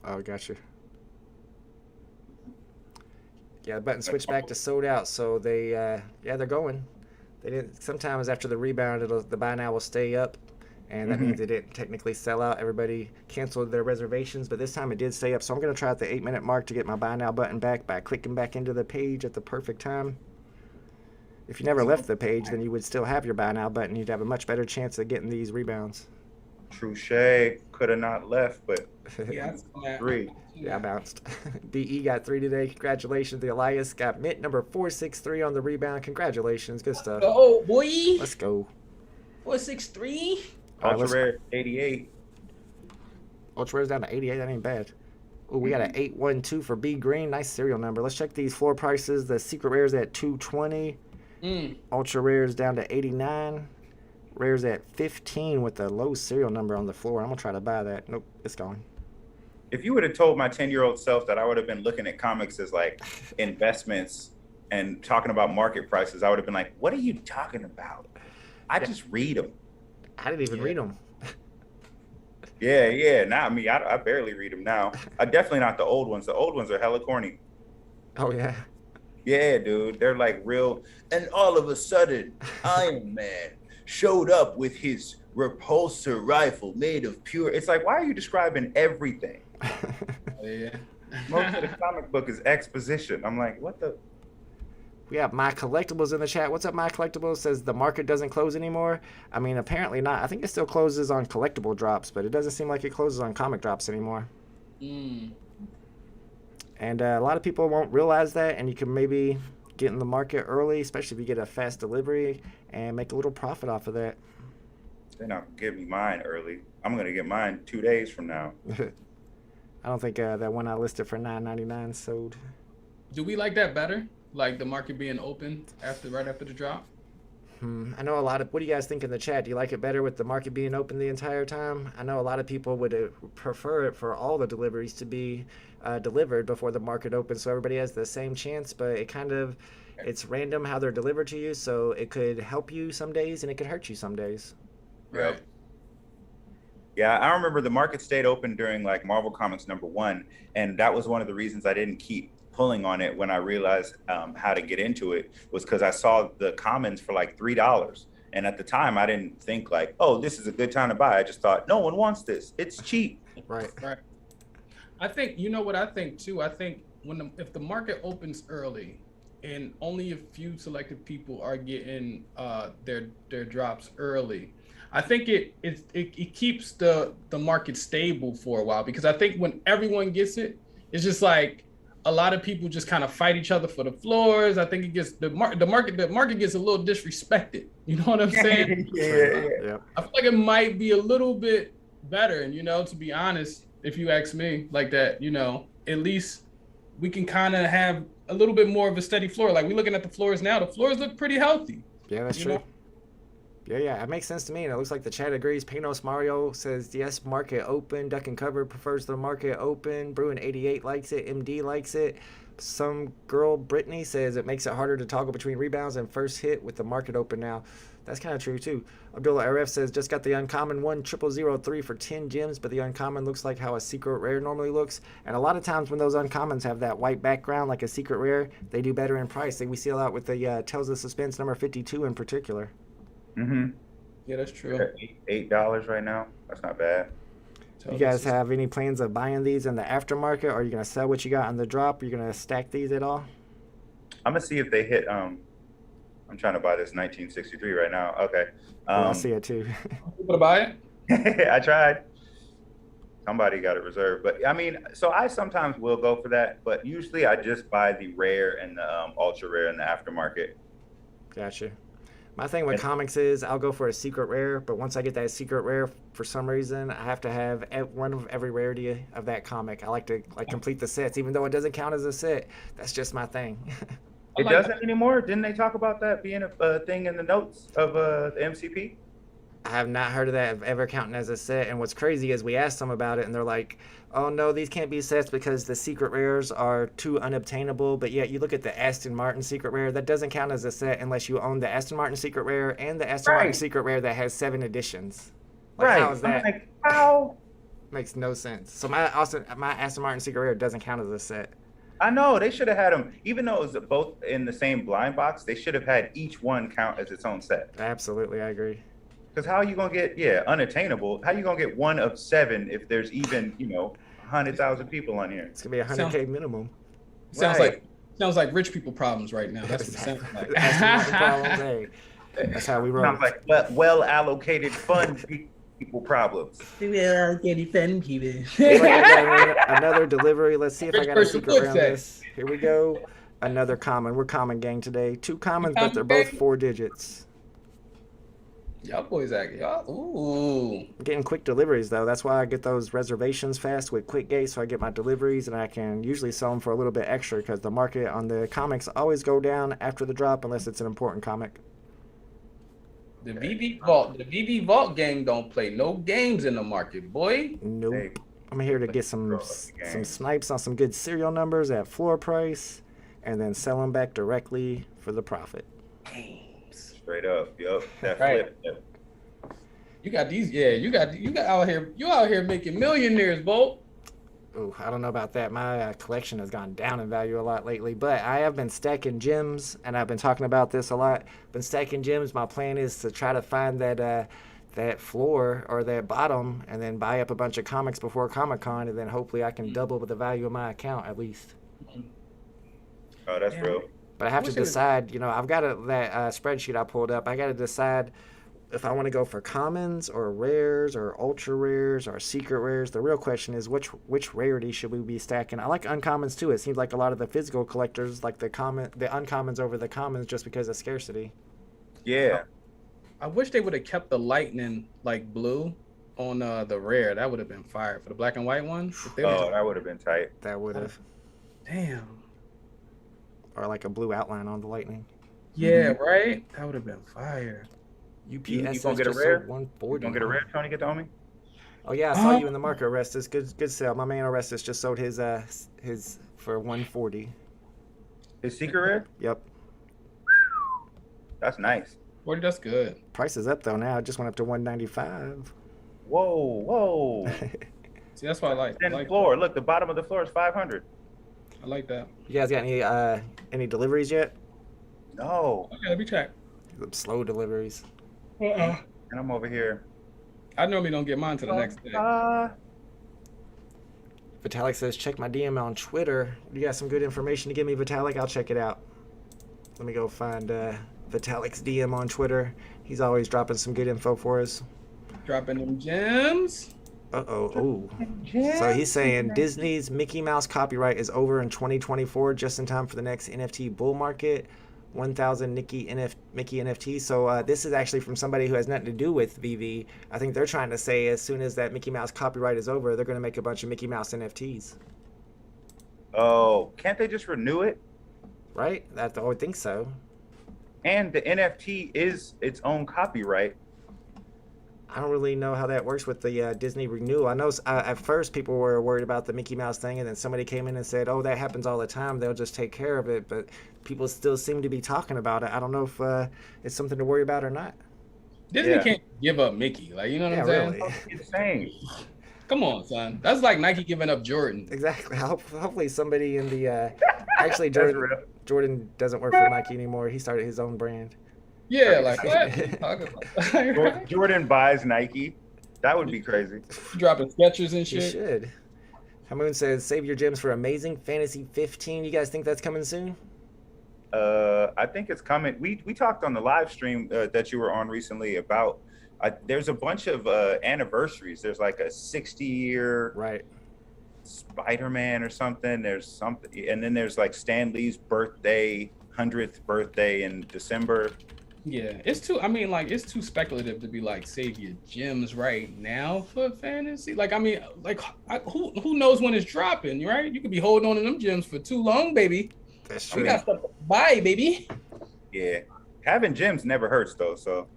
Oh, gotcha. Yeah, the button switched back to sold out, so they're going. They didn't. Sometimes after the rebound, the buy now will stay up, and that means it didn't technically sell out. Everybody canceled their reservations, but this time it did stay up. So I'm gonna try at the 8-minute mark to get my buy now button back by clicking back into the page at the perfect time. If you never left the page, then you would still have your buy now button. You'd have a much better chance of getting these rebounds. Touche. Could have not left, but Yeah, 3. Yeah, I bounced. DE got 3 today. Congratulations. The Elias got mint number 463 on the rebound. Congratulations. Good stuff. Oh boy. Let's go. 463. Ultra rare 88. Ultra rare's down to 88. That ain't bad. Ooh, we got an 812 for B Green. Nice serial number. Let's check these floor prices. The secret rare's at 220. Ultra rare's down to 89. Rare's at 15 with the low serial number on the floor. I'm gonna try to buy that. Nope, it's gone. If you would have told my 10-year-old self that I would have been looking at comics as like investments and talking about market prices, I would have been like, what are you talking about? I just read them. I didn't even read them. Yeah. Now, I barely read them now. Definitely not the old ones. The old ones are hella corny. Oh, yeah. Yeah, dude. They're like real. And all of a sudden, Iron Man showed up with his repulsor rifle made of pure. It's like, why are you describing everything? Yeah. Most of the comic book is exposition. I'm like, what the? We have My Collectibles in the chat. What's up, My Collectibles? Says the market doesn't close anymore. I mean, apparently not. I think it still closes on collectible drops, but it doesn't seem like it closes on comic drops anymore. And a lot of people won't realize that, and you can maybe get in the market early, especially if you get a fast delivery, and make a little profit off of that. They're not gonna give me mine early. I'm gonna get mine 2 days from now. I don't think that one I listed for $9.99 sold. Do we like that better? Like the market being open right after the drop? I know a lot of. What do you guys think in the chat? Do you like it better with the market being open the entire time? I know a lot of people would prefer it for all the deliveries to be delivered before the market opens, so everybody has the same chance. But it's random how they're delivered to you, so it could help you some days and it could hurt you some days. Right. Yeah, I remember the market stayed open during like Marvel Comics #1, and that was one of the reasons I didn't keep pulling on it when I realized how to get into it, was because I saw the commons for like $3. And at the time, I didn't think like, oh, this is a good time to buy. I just thought, no one wants this. It's cheap. Right. I think, you know what I think too? I think if the market opens early and only a few selected people are getting their drops early, I think it keeps the market stable for a while, because I think when everyone gets it, it's just like a lot of people just kind of fight each other for the floors. I think it gets the market gets a little disrespected. You know what I'm saying? Yeah. I feel like it might be a little bit better, and to be honest, if you ask me, like that, at least we can kind of have a little bit more of a steady floor. Like we're looking at the floors now. The floors look pretty healthy. Yeah, that's true. Yeah, it makes sense to me, and it looks like the chat agrees. Panos Mario says, yes, market open. Duck and Cover prefers the market open. Bruin88 likes it. MD likes it. Some girl, Brittany, says it makes it harder to toggle between rebounds and first hit with the market open now. That's kind of true too. Abdullah RF says just got the uncommon 1003 for 10 gems, but the uncommon looks like how a secret rare normally looks. And a lot of times when those uncommons have that white background like a secret rare, they do better in price. We see a lot with the Tales of Suspense number 52 in particular. Mm-hmm. Yeah, that's true. $8 right now. That's not bad. You guys have any plans of buying these in the aftermarket, or are you gonna sell what you got on the drop? Are you gonna stack these at all? I'm gonna see if they hit. I'm trying to buy this 1963 right now. Okay. I see it too. People to buy it? I tried. Somebody got it reserved, but I mean, so I sometimes will go for that, but usually I just buy the rare and the ultra rare in the aftermarket. Gotcha. My thing with comics is I'll go for a secret rare, but once I get that secret rare, for some reason, I have to have one of every rarity of that comic. I like to complete the sets, even though it doesn't count as a set. That's just my thing. It doesn't anymore? Didn't they talk about that being a thing in the notes of the MCP? I have not heard of that ever counting as a set. And what's crazy is we asked them about it, and they're like, oh, no, these can't be sets because the secret rares are too unobtainable. But yet you look at the Aston Martin secret rare, that doesn't count as a set unless you own the Aston Martin secret rare and the Aston Martin secret rare that has 7 editions. Like, how is that? Like, how? Makes no sense. So my Aston Martin secret rare doesn't count as a set. I know they should have had them, even though it was both in the same blind box. They should have had each one count as its own set. Absolutely, I agree. Because how are you gonna get unattainable? How are you gonna get 1 of 7 if there's even 100,000 people on here? It's gonna be a 100K minimum. Sounds like rich people problems right now. That's what it sounds like. Hey, that's how we roll. Sounds like well allocated fund people problems. Well, getting fun people. Another delivery. Let's see if I got a secret around this. Here we go. Another common. We're common gang today. 2 commons, but they're both 4 digits. Y'all boys act. Y'all. Ooh. I'm getting quick deliveries though. That's why I get those reservations fast with Quick Gate, so I get my deliveries and I can usually sell them for a little bit extra because the market on the comics always go down after the drop unless it's an important comic. The VeVe Vault gang don't play no games in the market, boy. Nope. Hey, I'm here to get some snipes on some good serial numbers at floor price, and then sell them back directly for the profit. Straight up, yep. That right. Flip. Yep. You got these, yeah. You got out here. You out here making millionaires, Bolt. Oh, I don't know about that. My collection has gone down in value a lot lately, but I have been stacking gems, and I've been talking about this a lot. Been stacking gems. My plan is to try to find that floor or that bottom, and then buy up a bunch of comics before Comic-Con, and then hopefully I can double the value of my account at least. Oh, that's real. But I have to decide. I've got that spreadsheet I pulled up. I got to decide if I want to go for commons or rares or ultra rares or secret rares. The real question is which rarity should we be stacking? I like uncommons too. It seems like a lot of the physical collectors like the uncommons over the commons just because of scarcity. Yeah. I wish they would have kept the lightning like blue on the rare. That would have been fire for the black and white one. That would have been tight. That would have. Damn. Or like a blue outline on the lightning. Yeah, right. That would have been fire. UPS you gonna get a rare? 140. You gonna get a rare, Tony? Get the homie? Oh yeah, I saw you in the market, Orestes. Good sale. My man Orestes just sold his for 140. His secret rare? Yep. That's nice. 40, that's good. Price is up though now. It just went up to 195. Whoa. See, that's what I like. And the floor. Look, the bottom of the floor is 500. I like that. You guys got any deliveries yet? No. Okay, let me check. Slow deliveries. And I'm over here. I normally don't get mine to the next day. Vitalik says, check my DM on Twitter. You got some good information to give me, Vitalik? I'll check it out. Let me go find Vitalik's DM on Twitter. He's always dropping some good info for us. Dropping them gems. Oh. So he's saying Disney's Mickey Mouse copyright is over in 2024, just in time for the next NFT bull market. 1,000 Mickey NFT. So this is actually from somebody who has nothing to do with VeVe. I think they're trying to say as soon as that Mickey Mouse copyright is over, they're going to make a bunch of Mickey Mouse NFTs. Oh, can't they just renew it? Right? I would think so. And the NFT is its own copyright. I don't really know how that works with the Disney renewal. I know at first people were worried about the Mickey Mouse thing, and then somebody came in and said, "Oh, that happens all the time. They'll just take care of it." But people still seem to be talking about it. I don't know if it's something to worry about or not. Disney can't give up Mickey. Like, you know what I'm saying? Really. Insane. Come on, son. That's like Nike giving up Jordan. Exactly. Hopefully somebody in the actually Jordan doesn't work for Nike anymore. He started his own brand. Yeah, like what? Jordan buys Nike. That would be crazy. Dropping Skechers and You shit. should. Hamoon says, "Save your gems for Amazing Fantasy 15." You guys think that's coming soon? I think it's coming. We talked on the live stream that you were on recently about. There's a bunch of anniversaries. There's like a 60-year Right. Spider-Man or something. There's something, and then there's like Stan Lee's birthday, 100th birthday in December. Yeah, it's too. I mean, like, it's too speculative to be like save your gems right now for fantasy. Like, I mean, like, who knows when it's dropping, right? You could be holding on to them gems for too long, baby. That's We true. got stuff to buy, baby. Yeah, having gems never hurts though. So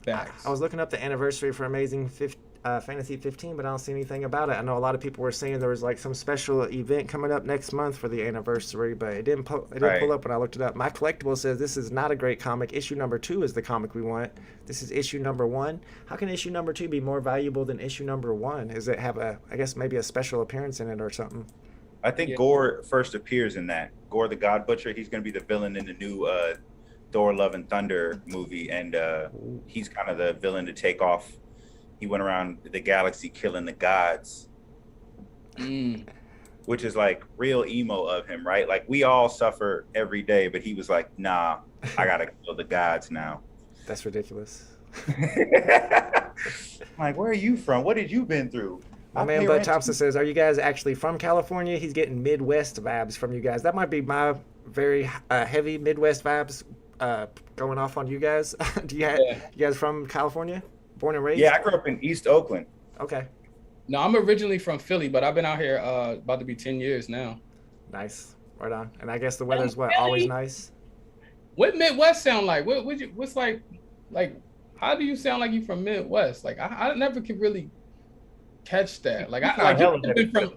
Facts. I was looking up the anniversary for Amazing Fantasy 15, but I don't see anything about it. I know a lot of people were saying there was like some special event coming up next month for the anniversary, but it didn't pull up when I looked it up. My Collectible says this is not a great comic. Issue number 2 is the comic we want. This is issue number 1. How can issue number 2 be more valuable than issue number 1? Is it have I guess maybe a special appearance in it or something? I think Gore first appears in that. Gore the God Butcher. He's going to be the villain in the new Thor: Love and Thunder movie, and he's kind of the villain to take off. He went around the galaxy killing the gods, which is like real emo of him, right? Like we all suffer every day, but he was like, "Nah, I gotta kill the gods now." That's ridiculous. Like, where are you from? What did you been through? My man Bud Thompson says, "Are you guys actually from California?" He's getting Midwest vibes from you guys. That might be my very heavy Midwest vibes going off on you guys. You guys from California? Born and raised? Yeah, I grew up in East Oakland. Okay. No, I'm originally from Philly, but I've been out here about to be 10 years now. Nice. Right on. And I guess the weather's always nice? What Midwest sound like? What's like how do you sound like you from Midwest? Like I never could really catch that. Like you've been from,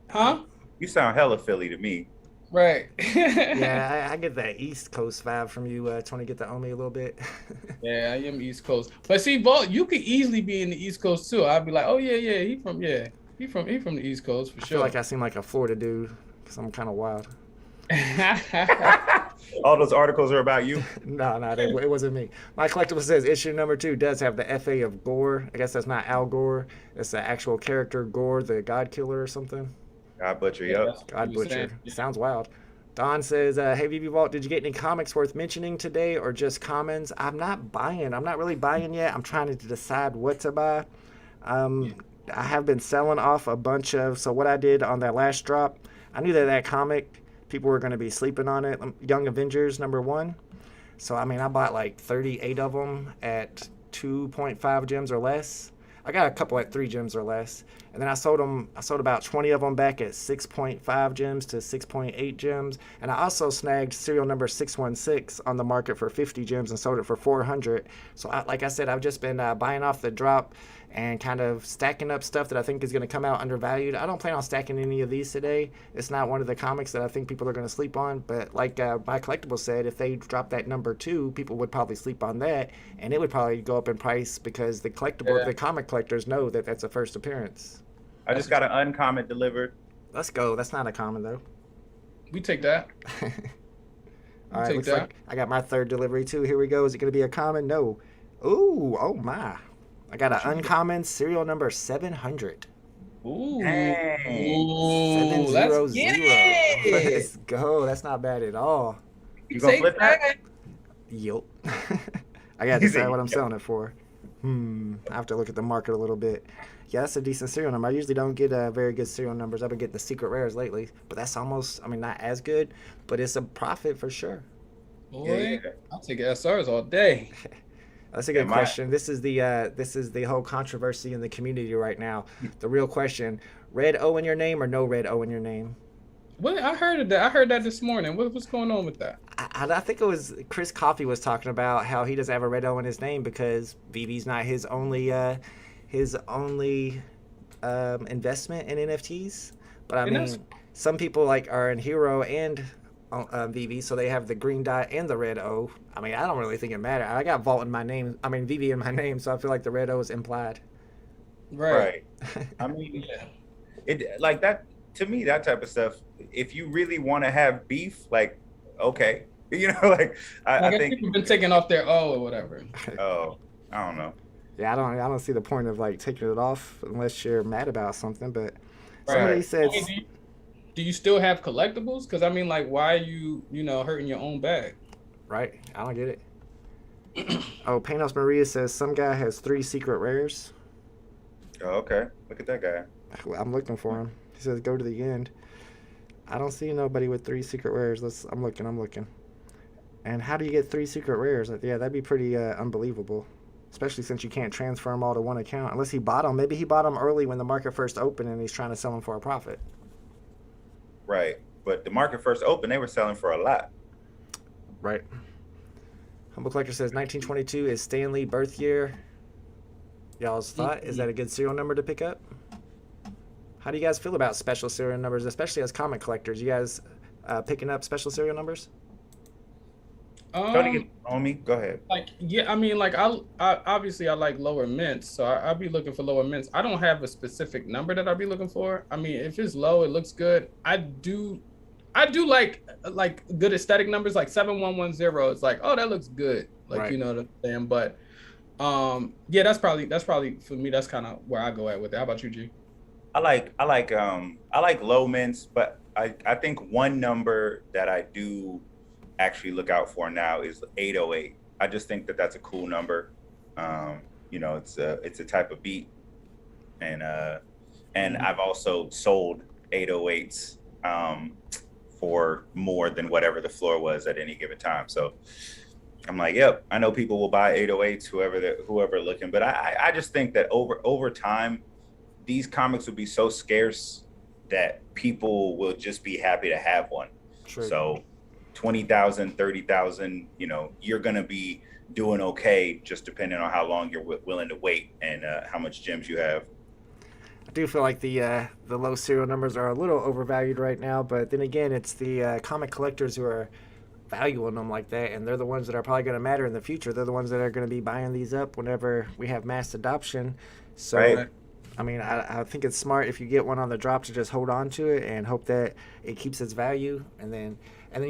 huh? You sound hella Philly to me. Right. Yeah, I get that East Coast vibe from you, trying to get to own me a little bit. Yeah, I am East Coast. But see, Vault, you could easily be in the East Coast too. I'd be like, oh yeah, he from the East Coast for I sure. feel like I seem like a Florida dude because I'm kind of wild. All those articles are about you. No, it wasn't me. My Collectible says issue number 2 does have the FA of Gore. I guess that's not Al Gore. It's the actual character Gore, the God Killer or something. God Butcher, yep. God Butcher. Sounds wild. Don says, hey, VeVe Vault, did you get any comics worth mentioning today or just commons? I'm not really buying yet. I'm trying to decide what to buy. I have been selling off a bunch of, so what I did on that last drop, I knew that comic, people were going to be sleeping on it. Young Avengers #1. So, I mean, I bought like 38 of them at 2.5 gems or less. I got a couple at 3 gems or less. And then I sold about 20 of them back at 6.5 gems to 6.8 gems. And I also snagged serial number 616 on the market for 50 gems and sold it for 400. So like I said, I've just been buying off the drop and kind of stacking up stuff that I think is going to come out undervalued. I don't plan on stacking any of these today. It's not one of the comics that I think people are going to sleep on. But like my Collectible said, if they drop that number 2, people would probably sleep on that. And it would probably go up in price because the the comic collectors know that that's a first appearance. I just got an uncommon delivered. Let's go. That's not a common, though. We take that. All right, looks like I got my 3rd delivery, too. Here we go. Is it going to be a common? No. Ooh, oh, my. I got an uncommon serial number 700. Ooh. Dang. 700. Let's go. That's not bad at all. You gonna flip that? Yup. I got to decide what I'm selling it for. I have to look at the market a little bit. Yeah, that's a decent serial number. I usually don't get very good serial numbers. I've been getting the secret rares lately, but that's almost, I mean, not as good, but it's a profit for sure. Boy, I'll take SRs all day. That's a good question. This is the whole controversy in the community right now. The real question: red O in your name or no red O in your name? What I heard of that. I heard that this morning. What's going on with that? I think it was Chris Coffey was talking about how he doesn't have a red O in his name because VeVe's not his only investment in NFTs. But I mean, some people like are in Hero and VeVe, so they have the green dot and the red O. I mean, I don't really think it matters. I got Vault in my name. I mean, VeVe in my name, so I feel like the red O is implied. Right. I mean, it like that to me. That type of stuff. If you really want to have beef, like, okay, you know, like I think people have been taking off their O or whatever. Oh, I don't know. Yeah, I don't see the point of like taking it off unless you're mad about something. But somebody said, do you still have collectibles? Because I mean, like, why are you hurting your own bag? Right, I don't get it. Oh, Panos Maria says some guy has 3 secret rares. Oh, okay. Look at that guy. I'm looking for him. He says go to the end. I don't see nobody with 3 secret rares. I'm looking. And how do you get 3 secret rares? Yeah, that'd be pretty unbelievable. Especially since you can't transfer them all to one account. Unless he bought them. Maybe he bought them early when the market first opened and he's trying to sell them for a profit. Right. But the market first opened, they were selling for a lot. Right. Humble Collector says 1922 is Stanley birth year. Y'all's thought? Is that a good serial number to pick up? How do you guys feel about special serial numbers, especially as comic collectors? You guys picking up special serial numbers? Tony, on me. Go ahead. Like, yeah, I mean, like, I obviously I like lower mints, so I'll be looking for lower mints. I don't have a specific number that I'll be looking for. I mean, if it's low, it looks good. I do like good aesthetic numbers, like 7110. It's like, oh, that looks good. Like, right. You know what I'm saying? But yeah, that's probably for me. That's kind of where I go at with it. How about you, G? I like low mints, but I think one number that I do actually look out for now is 808. I just think that that's a cool number. You know, it's a type of beat, and I've also sold 808s for more than whatever the floor was at any given time. So I'm like, yep, I know people will buy 808s, whoever looking, but I just think that over time, these comics will be so scarce that people will just be happy to have one. True. So 20,000, 30,000, you know, you're going to be doing okay, just depending on how long you're willing to wait and how much gems you have. I do feel like the low serial numbers are a little overvalued right now, but then again, it's the comic collectors who are valuing them like that, and they're the ones that are probably going to matter in the future. They're the ones that are going to be buying these up whenever we have mass adoption. So, right. I mean, I think it's smart if you get one on the drop to just hold on to it and hope that it keeps its value. And then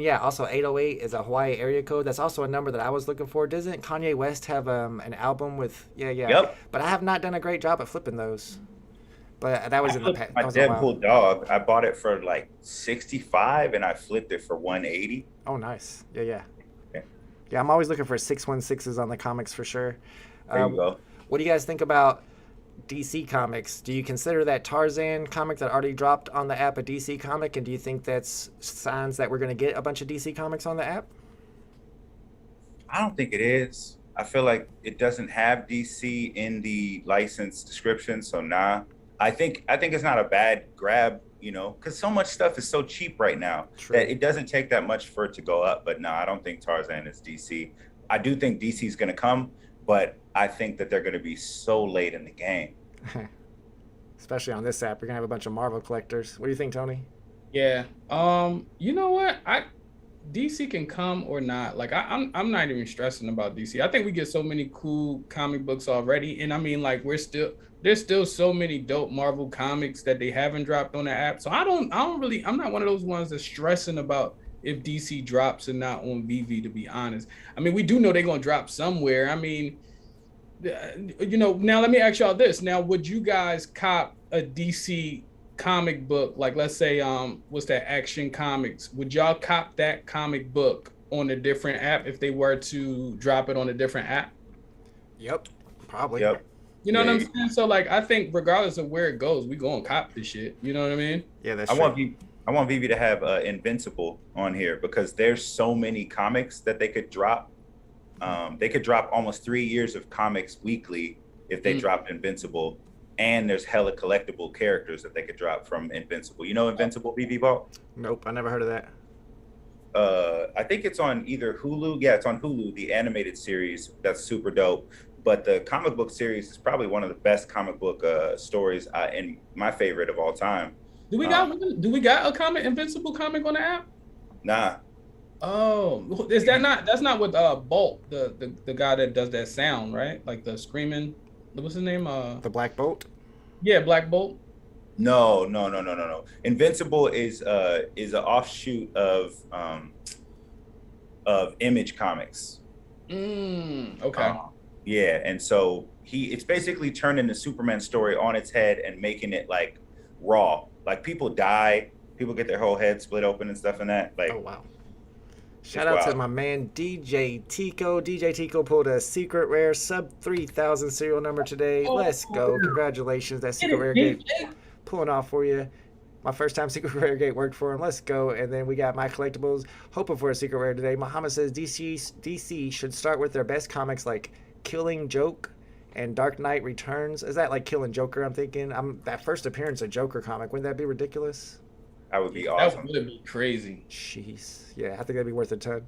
yeah, also 808 is a Hawaii area code. That's also a number that I was looking for. Doesn't Kanye West have an album with, yeah. Yep. But I have not done a great job at flipping those. But that was in the past. My Deadpool dog, I bought it for like 65 and I flipped it for 180. Oh, nice. Yeah, I'm always looking for 616s on the comics for sure. There you go. What do you guys think about DC Comics? Do you consider that Tarzan comic that already dropped on the app a DC comic, and do you think that's signs that we're going to get a bunch of DC Comics on the app? I don't think it is. I feel like it doesn't have DC in the license description, so nah. I think it's not a bad grab, you know, because so much stuff is so cheap right now. True. That it doesn't take that much for it to go up. But no, I don't think Tarzan is DC. I do think DC is going to come, but I think that they're going to be so late in the game. Especially on this app, you're going to have a bunch of Marvel collectors. What do you think, Tony? Yeah. You know what? DC can come or not. Like I'm not even stressing about DC. I think we get so many cool comic books already, and I mean, like there's still so many dope Marvel comics that they haven't dropped on the app. So I'm not one of those ones that's stressing about if DC drops or not on VeVe, to be honest. I mean, we do know they're gonna drop somewhere. I mean, you know, now let me ask y'all this. Now, would you guys cop a DC comic book, like let's say what's that, Action Comics? Would y'all cop that comic book on a different app if they were to drop it on a different app? Yep, probably. Yep. You know what I'm saying? So like, I think regardless of where it goes, we go and cop this shit. You know what I mean? Yeah, that's true. I want VeVe to have Invincible on here because there's so many comics that they could drop. They could drop almost 3 years of comics weekly if they dropped Invincible. And there's hella collectible characters that they could drop from Invincible. You know Invincible, VeVe Vault? Nope, I never heard of that. I think it's on either Hulu. Yeah, it's on Hulu, the animated series. That's super dope. But the comic book series is probably one of the best comic book stories and my favorite of all time. Do we got a comic Invincible comic on the app? Nah. Oh, is that not? That's not with Bolt, the guy that does that sound, right? Like the screaming. What's his name? The Black Bolt. Yeah, Black Bolt. No. Invincible is an offshoot of Image Comics. Okay. Yeah, and so it's basically turning the Superman story on its head and making it like raw. Like people die, people get their whole head split open and stuff and that. Like, oh wow. Shout out to my man DJ Tico. DJ Tico pulled a secret rare sub 3,000 serial number today. Let's go. Congratulations. That secret rare gate pulling off for you. My first time secret rare gate worked for him. Let's go. And then we got my collectibles hoping for a secret rare today. Muhammad says DC should start with their best comics like Killing Joke and Dark Knight Returns. Is that like Killing Joker? I'm thinking. That first appearance of Joker comic. Wouldn't that be ridiculous? That would be awesome. That would be crazy. Jeez. Yeah, I think that'd be worth a ton.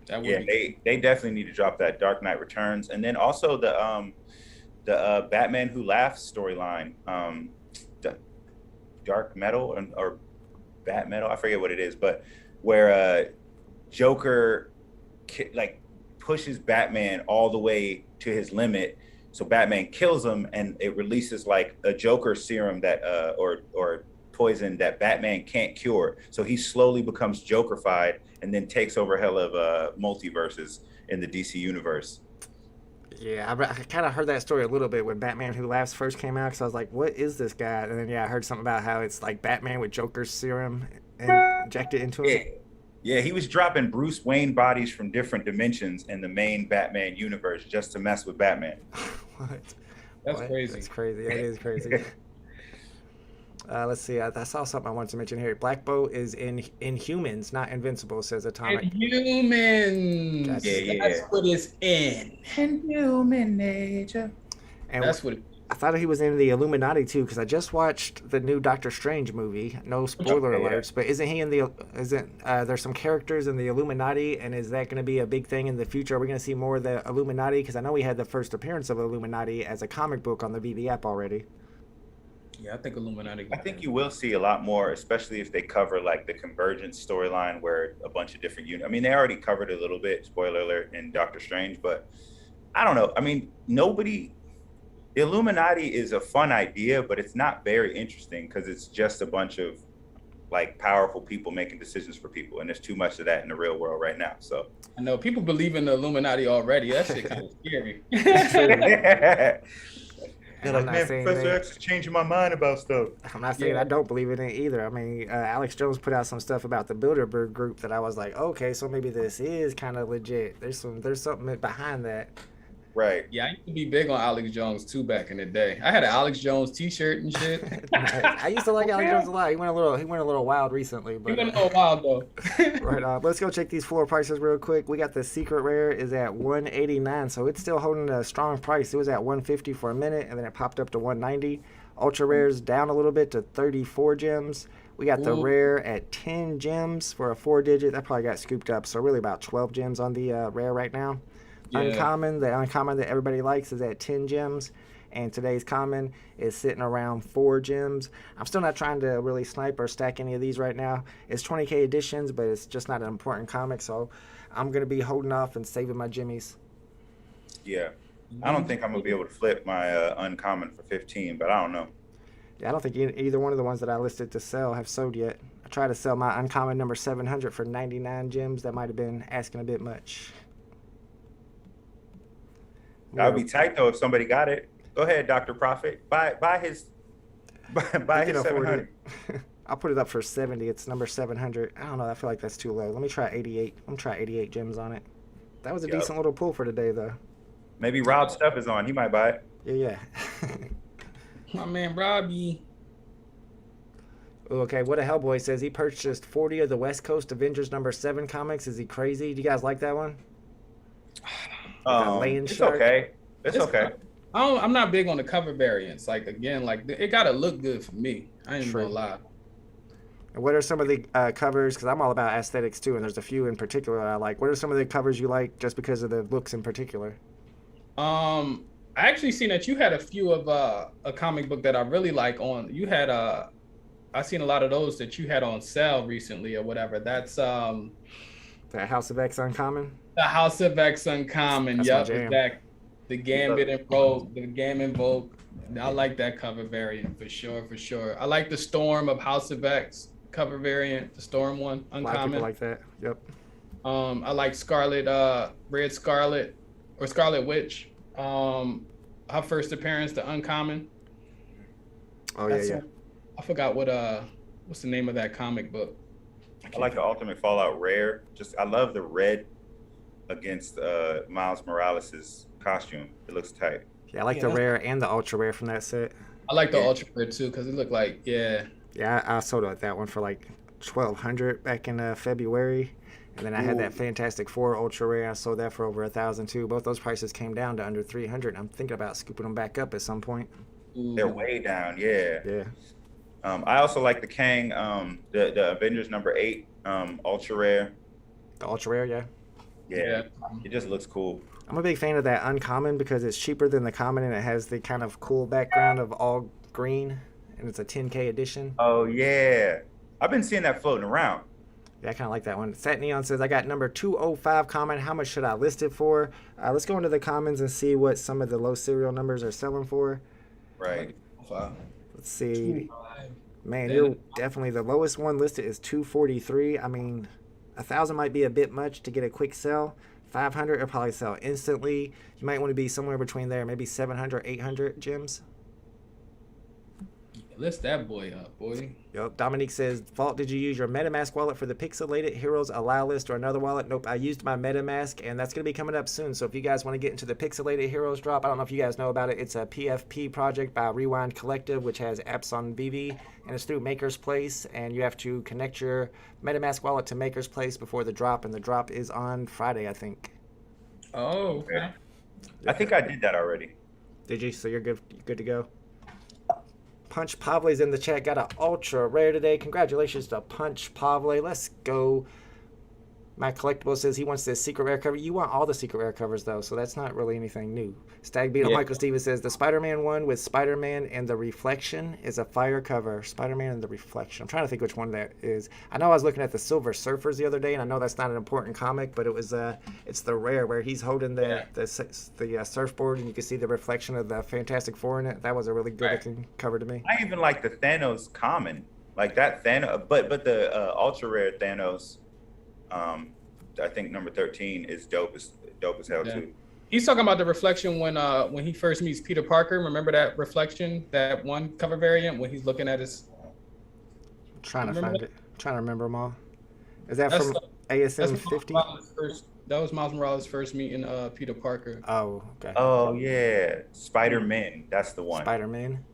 They definitely need to drop that Dark Knight Returns, and then also the Batman Who Laughs storyline, Dark Metal or Bat Metal, I forget what it is, but where Joker like pushes Batman all the way to his limit, so Batman kills him, and it releases like a Joker serum that or poison that Batman can't cure. So he slowly becomes Jokerfied and then takes over hell of multiverses in the DC universe. Yeah, I kind of heard that story a little bit when Batman Who Laughs first came out, because I was like, what is this guy? And then, I heard something about how it's like Batman with Joker's serum and injected into him. Yeah, he was dropping Bruce Wayne bodies from different dimensions in the main Batman universe just to mess with Batman. What? That's crazy. That's crazy. That is crazy. Let's see. I saw something I wanted to mention here. Black Bolt is in Inhumans, not Invincible, says Atomic. Inhumans. That's what it's in. Inhuman nature. And that's what. I thought he was in the Illuminati too, because I just watched the new Doctor Strange movie. No spoiler alerts, but isn't he in the? There's some characters in the Illuminati, and is that going to be a big thing in the future? Are we going to see more of the Illuminati? Because I know we had the first appearance of Illuminati as a comic book on the VeVe app already. Yeah, I think Illuminati. I think you will see a lot more, especially if they cover like the Convergence storyline, where a bunch of different units. I mean, they already covered it a little bit, spoiler alert, in Doctor Strange, but I don't know. I mean, the Illuminati is a fun idea, but it's not very interesting because it's just a bunch of like powerful people making decisions for people, and there's too much of that in the real world right now. So I know people believe in the Illuminati already. That shit kind of scary. I'm not saying Professor X is changing my mind about stuff. I'm not saying I don't believe in it either. I mean, Alex Jones put out some stuff about the Bilderberg group that I was like, okay, so maybe this is kind of legit. There's something behind that. Right. Yeah, I used to be big on Alex Jones too back in the day. I had an Alex Jones T-shirt and shit. I used to like Alex Jones a lot. He went a little wild recently, but he went a little wild though. Right on. Let's go check these floor prices real quick. We got the secret rare is at $189, so it's still holding a strong price. It was at $150 for a minute, and then it popped up to $190. Ultra rares down a little bit to 34 gems. We got the rare at 10 gems for a 4-digit. That probably got scooped up, so really about 12 gems on the rare right now. Yeah. The uncommon that everybody likes is at 10 gems, and today's common is sitting around 4 gems. I'm still not trying to really snipe or stack any of these right now. It's 20k editions, but it's just not an important comic, so I'm going to be holding off and saving my jimmies. Yeah. I don't think I'm going to be able to flip my uncommon for 15, but I don't know. Yeah, I don't think either one of the ones that I listed to sell have sold yet. I tried to sell my uncommon number 700 for 99 gems. That might have been asking a bit much. That would be tight though if somebody got it. Go ahead, Dr. Prophet. Buy his 700. I'll put it up for 70. It's number 700. I don't know. I feel like that's too low. Let me try 88. I'm gonna try 88 gems on it. That was a decent little pull for today though. Maybe Rob Stuff is on. He might buy it. Yeah. My man Robbie. Okay, what a Hellboy says he purchased 40 of the West Coast Avengers number 7 comics. Is he crazy? Do you guys like that one? It's okay. It's okay. I'm not big on the cover variants. Like again, like it gotta look good for me. I ain't gonna lie. And what are some of the covers? Because I'm all about aesthetics too, and there's a few in particular I like. What are some of the covers you like just because of the looks in particular? I actually seen that you had a few of a comic book that I really like on. You had I seen a lot of those that you had on sale recently or whatever. That's The House of X Uncommon. the House of X Uncommon. That's Yup, my jam. exactly. The Gambit and Vogue. The Gambit Vogue. I like that cover variant for sure, for sure. I like the Storm of House of X cover variant, the Storm one, A lot of Uncommon. people like that. Yep. I like Scarlet, Red Scarlet or Scarlet Witch. Her first appearance, the Uncommon. Oh yeah, yeah. I forgot what's the name of that comic book. I like the Ultimate Fallout Rare. Just I love the red against Miles Morales' costume. It looks tight. Yeah, I like the rare and the ultra rare from that set. I like the Ultra Rare too because it looked like Yeah, I sold that one for like 1,200 back in February, and then I had that Fantastic Four ultra rare. I sold that for over 1,000 too. Both those prices came down to under 300. I'm thinking about scooping them back up at some point. They're way down. Yeah. Yeah. I also like the Kang, the Avengers #8 ultra rare. The ultra rare, yeah. Yeah. It just looks cool. I'm a big fan of that uncommon because it's cheaper than the common and it has the kind of cool background of all green, and it's a 10K edition. Oh yeah, I've been seeing that floating around. Yeah, I kind of like that one. Sat Neon says, I got number 205 common. How much should I list it for? Let's go into the commons and see what some of the low serial numbers are selling for. Right. Let's see. Man, you're definitely the lowest one listed is 243. I mean, 1,000 might be a bit much to get a quick sell. 500 will probably sell instantly. You might want to be somewhere between there, maybe 700, 800 gems. List that boy up, boy. Yep. Dominique says, Vault, did you use your MetaMask wallet for the Pixelated Heroes Allow list or another wallet? Nope, I used my MetaMask, and that's going to be coming up soon. So if you guys want to get into the Pixelated Heroes drop, I don't know if you guys know about it. It's a PFP project by Rewind Collective, which has apps on VeVe, and it's through Maker's Place, and you have to connect your MetaMask wallet to Maker's Place before the drop, and the drop is on Friday, I think. Oh, okay. I think I did that already. Did you? So you're good to go. Punch Pavle's in the chat. Got an ultra rare today. Congratulations to Punch Pavle. Let's go. Matt Collectible says he wants this secret rare cover. You want all the secret rare covers, though, so that's not really anything new. Stag Beetle Michael Stevens says the Spider-Man one with Spider-Man and the Reflection is a fire cover. Spider-Man and the Reflection. I'm trying to think which one that is. I know I was looking at the Silver Surfers the other day, and I know that's not an important comic, but it was it's the rare where he's holding the surfboard, and you can see the reflection of the Fantastic Four in it. That was a really good looking cover to me. I even like the Thanos common, like that Thanos, but the ultra rare Thanos. I think number 13 is dope as hell too. He's talking about the reflection when he first meets Peter Parker. Remember that reflection, that one cover variant when he's looking at his. I'm trying to find it. I'm trying to remember them all. Is that from ASM 50? That was Miles Morales' first meeting Peter Parker. Oh, okay. Oh yeah, Spider-Man. That's the one. Spider-Man.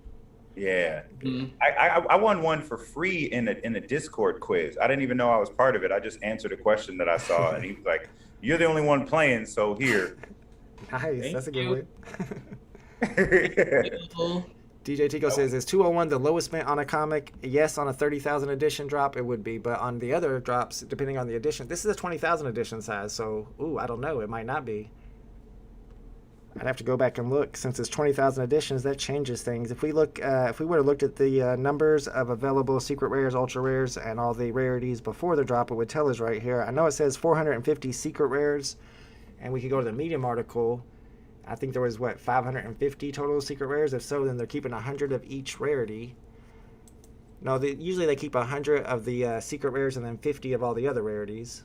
Yeah, I won one for free in a Discord quiz. I didn't even know I was part of it. I just answered a question that I saw, and he was like, "You're the only one playing, so here." Nice, that's a good win. DJ Tico says, "Is 201 the lowest spent on a comic? Yes, on a 30,000 edition drop, it would be, but on the other drops, depending on the edition, this is a 20,000 edition size, so I don't know, it might not be." I'd have to go back and look. Since it's 20,000 editions, that changes things. If we look, if we would have looked at the numbers of available secret rares, ultra rares, and all the rarities before the drop, it would tell us right here. I know it says 450 secret rares, and we could go to the Medium article. I think there was 550 total secret rares. If so, then they're keeping 100 of each rarity. No, usually they keep 100 of the secret rares and then 50 of all the other rarities.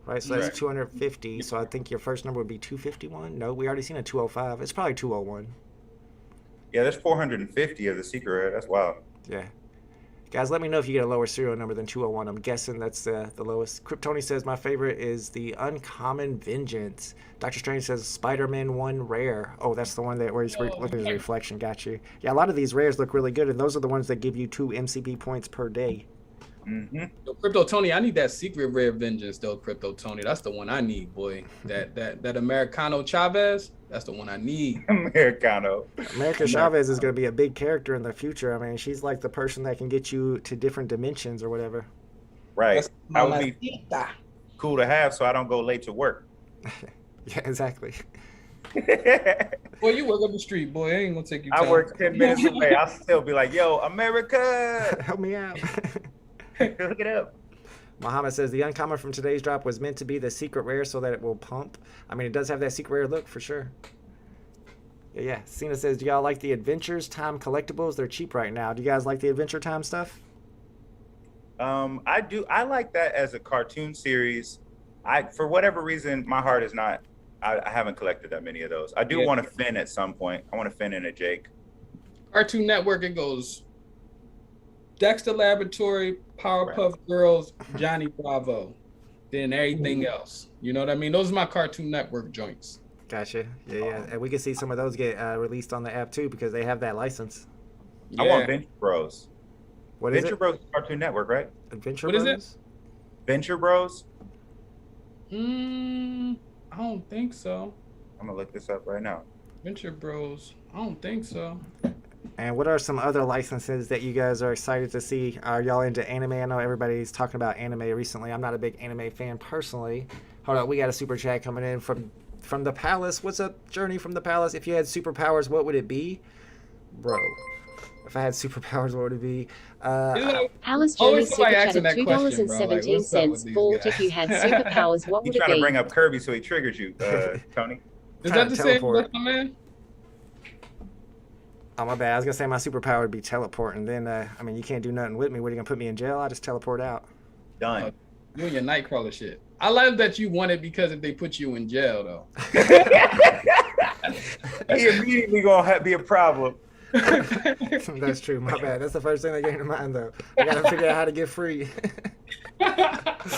Right, so that's 250. So I think your first number would be 251. No, we already seen a 205. It's probably 201. Yeah, there's 450 of the secret rare. That's wild. Yeah. Guys, let me know if you get a lower serial number than 201. I'm guessing that's the lowest. Kryptoni says my favorite is the Uncommon Vengeance. Dr. Strange says Spider-Man 1 rare. Oh, that's the one where he's looking at his reflection. Got you. Yeah, a lot of these rares look really good, and those are the ones that give you 2 MCP points per day. Mm-hmm. Yo, Crypto Tony, I need that secret rare vengeance though, Crypto Tony. That's the one I need, boy. That Americano Chavez, that's the one I need. Americano. America Chavez is going to be a big character in the future. I mean, she's like the person that can get you to different dimensions or whatever. Right. That would be cool to have so I don't go late to work. Yeah, exactly. Boy, you work up the street, boy. I ain't gonna take you. I work 10 minutes away. I'll still be like, yo, America. Help me out. Look it up. Muhammad says the uncommon from today's drop was meant to be the secret rare so that it will pump. I mean, it does have that secret rare look for sure. Yeah. Cena says, do y'all like the Adventures Time collectibles? They're cheap right now. Do you guys like the Adventure Time stuff? I do. I like that as a cartoon series. For whatever reason, my heart is not. I haven't collected that many of those. I do want to Finn at some point. I want to Finn in a Jake. Cartoon Network, it goes Dexter Laboratory, Powerpuff Girls, Johnny Bravo, then everything else. You know what I mean? Those are my Cartoon Network joints. Gotcha. Yeah. And we can see some of those get released on the app too because they have that license. I want Venture Bros. What is Venture it? Bros is Cartoon Network, right? Adventure What Bros? is it? Venture Bros. I don't think so. I'm gonna look this up right now. Venture Bros. I don't think so. And what are some other licenses that you guys are excited to see? Are y'all into anime? I know everybody's talking about anime recently. I'm not a big anime fan personally. Hold on, we got a super chat coming in from the Palace. What's up, Journey from the Palace? If you had superpowers, what would it be? Bro, if I had superpowers, what would it be? Palace Journey super chat at $2.17. Bought if you had superpowers, what would it be? He's trying to bring up Kirby so he triggers you, Tony. Is that the same with my man? Oh, my bad. I was going to say my superpower would be teleporting. Then, I mean, you can't do nothing with me. What, are you going to put me in jail? I'll just teleport out. Done. You and your Nightcrawler shit. I love that you want it because if they put you in jail, though. He immediately going to be a problem. That's true. My bad. That's the first thing that came to mind, though. I got to figure out how to get free.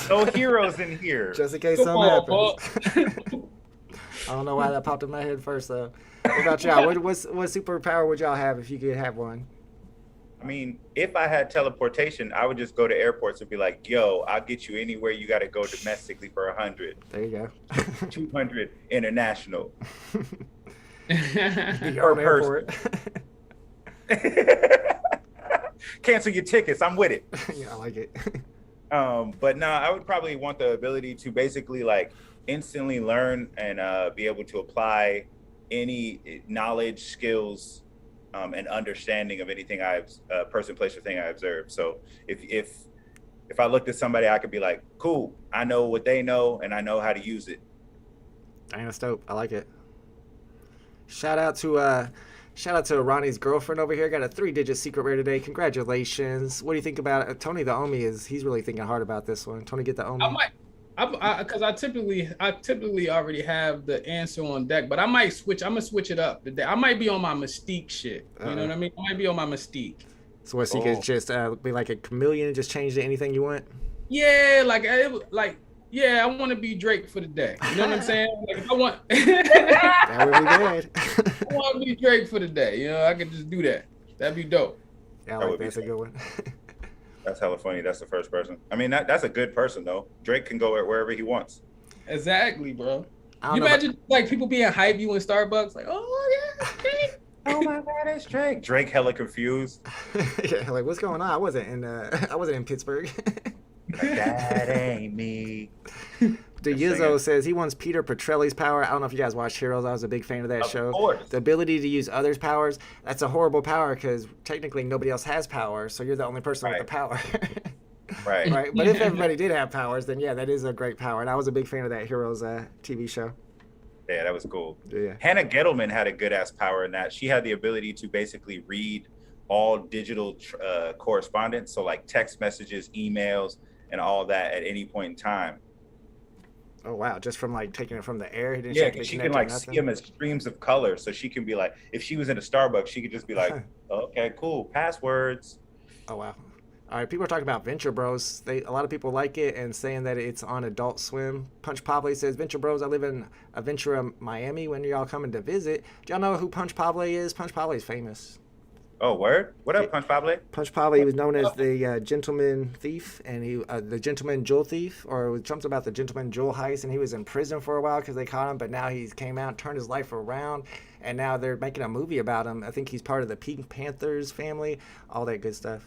No heroes in here. Just in case something happens. I don't know why that popped in my head first, though. What about y'all? What superpower would y'all have if you could have one? I mean, if I had teleportation, I would just go to airports and be like, yo, I'll get you anywhere you got to go domestically for 100. There you go. 200 international. Your airport. Cancel your tickets. I'm with it. Yeah, I like it. But no, I would probably want the ability to basically like instantly learn and be able to apply any knowledge, skills, and understanding of anything person, place, or thing I observe. So if I looked at somebody, I could be like, cool, I know what they know and I know how to use it. Dang, that's dope. I like it. Shout out to Ronnie's girlfriend over here. Got a 3-digit secret rare today. Congratulations. What do you think about it? Tony the Omi he's really thinking hard about this one. Tony, get the Omi. Because I typically already have the answer on deck, but I might switch. I'm gonna switch it up today. I might be on my Mystique shit. You know what I mean? I might be on my Mystique. So what? So you could just be like a chameleon and just change to anything you want? Yeah, I want to be Drake for the day. You know what I'm saying? Like if I want, that would be good. I want to be Drake for the day. You know, I could just do that. That'd be dope. Yeah, I like that's a good one. That's hella funny. That's the first person. I mean, that's a good person though. Drake can go wherever he wants. Exactly, bro. You imagine like people being hype you in Starbucks, like, oh yeah, Drake. Oh my God, it's Drake. Drake hella confused. Yeah, like what's going on? I wasn't in Pittsburgh. That ain't me. Yizzo says he wants Peter Petrelli's power. I don't know if you guys watched Heroes. I was a big fan of that show. Of course. The ability to use others' powers. That's a horrible power because technically nobody else has power, so you're the only person with the power. Right. But if everybody did have powers, then yeah, that is a great power. And I was a big fan of that Heroes TV show. Yeah, that was cool. Yeah. Hannah Gettleman had a good ass power in that. She had the ability to basically read all digital correspondence, so like text messages, emails, and all that at any point in time. Oh wow! Just from like taking it from the air, yeah, she can like see them as streams of color. So she can be like, if she was in a Starbucks, she could just be like, okay, cool, passwords. Oh wow! All right, people are talking about Venture Bros. A lot of people like it and saying that it's on Adult Swim. Punch Pable says, Venture Bros, I live in Aventura, Miami. When are y'all coming to visit? Do y'all know who Punch Pable is? Punch Pable is famous. Oh, word? What up, Punch Pablo? Punch Pablo, he was known as the gentleman thief, and the gentleman jewel thief, or it was something about the gentleman jewel heist, and he was in prison for a while because they caught him, but now he's came out, turned his life around, and now they're making a movie about him. I think he's part of the Pink Panthers family, all that good stuff.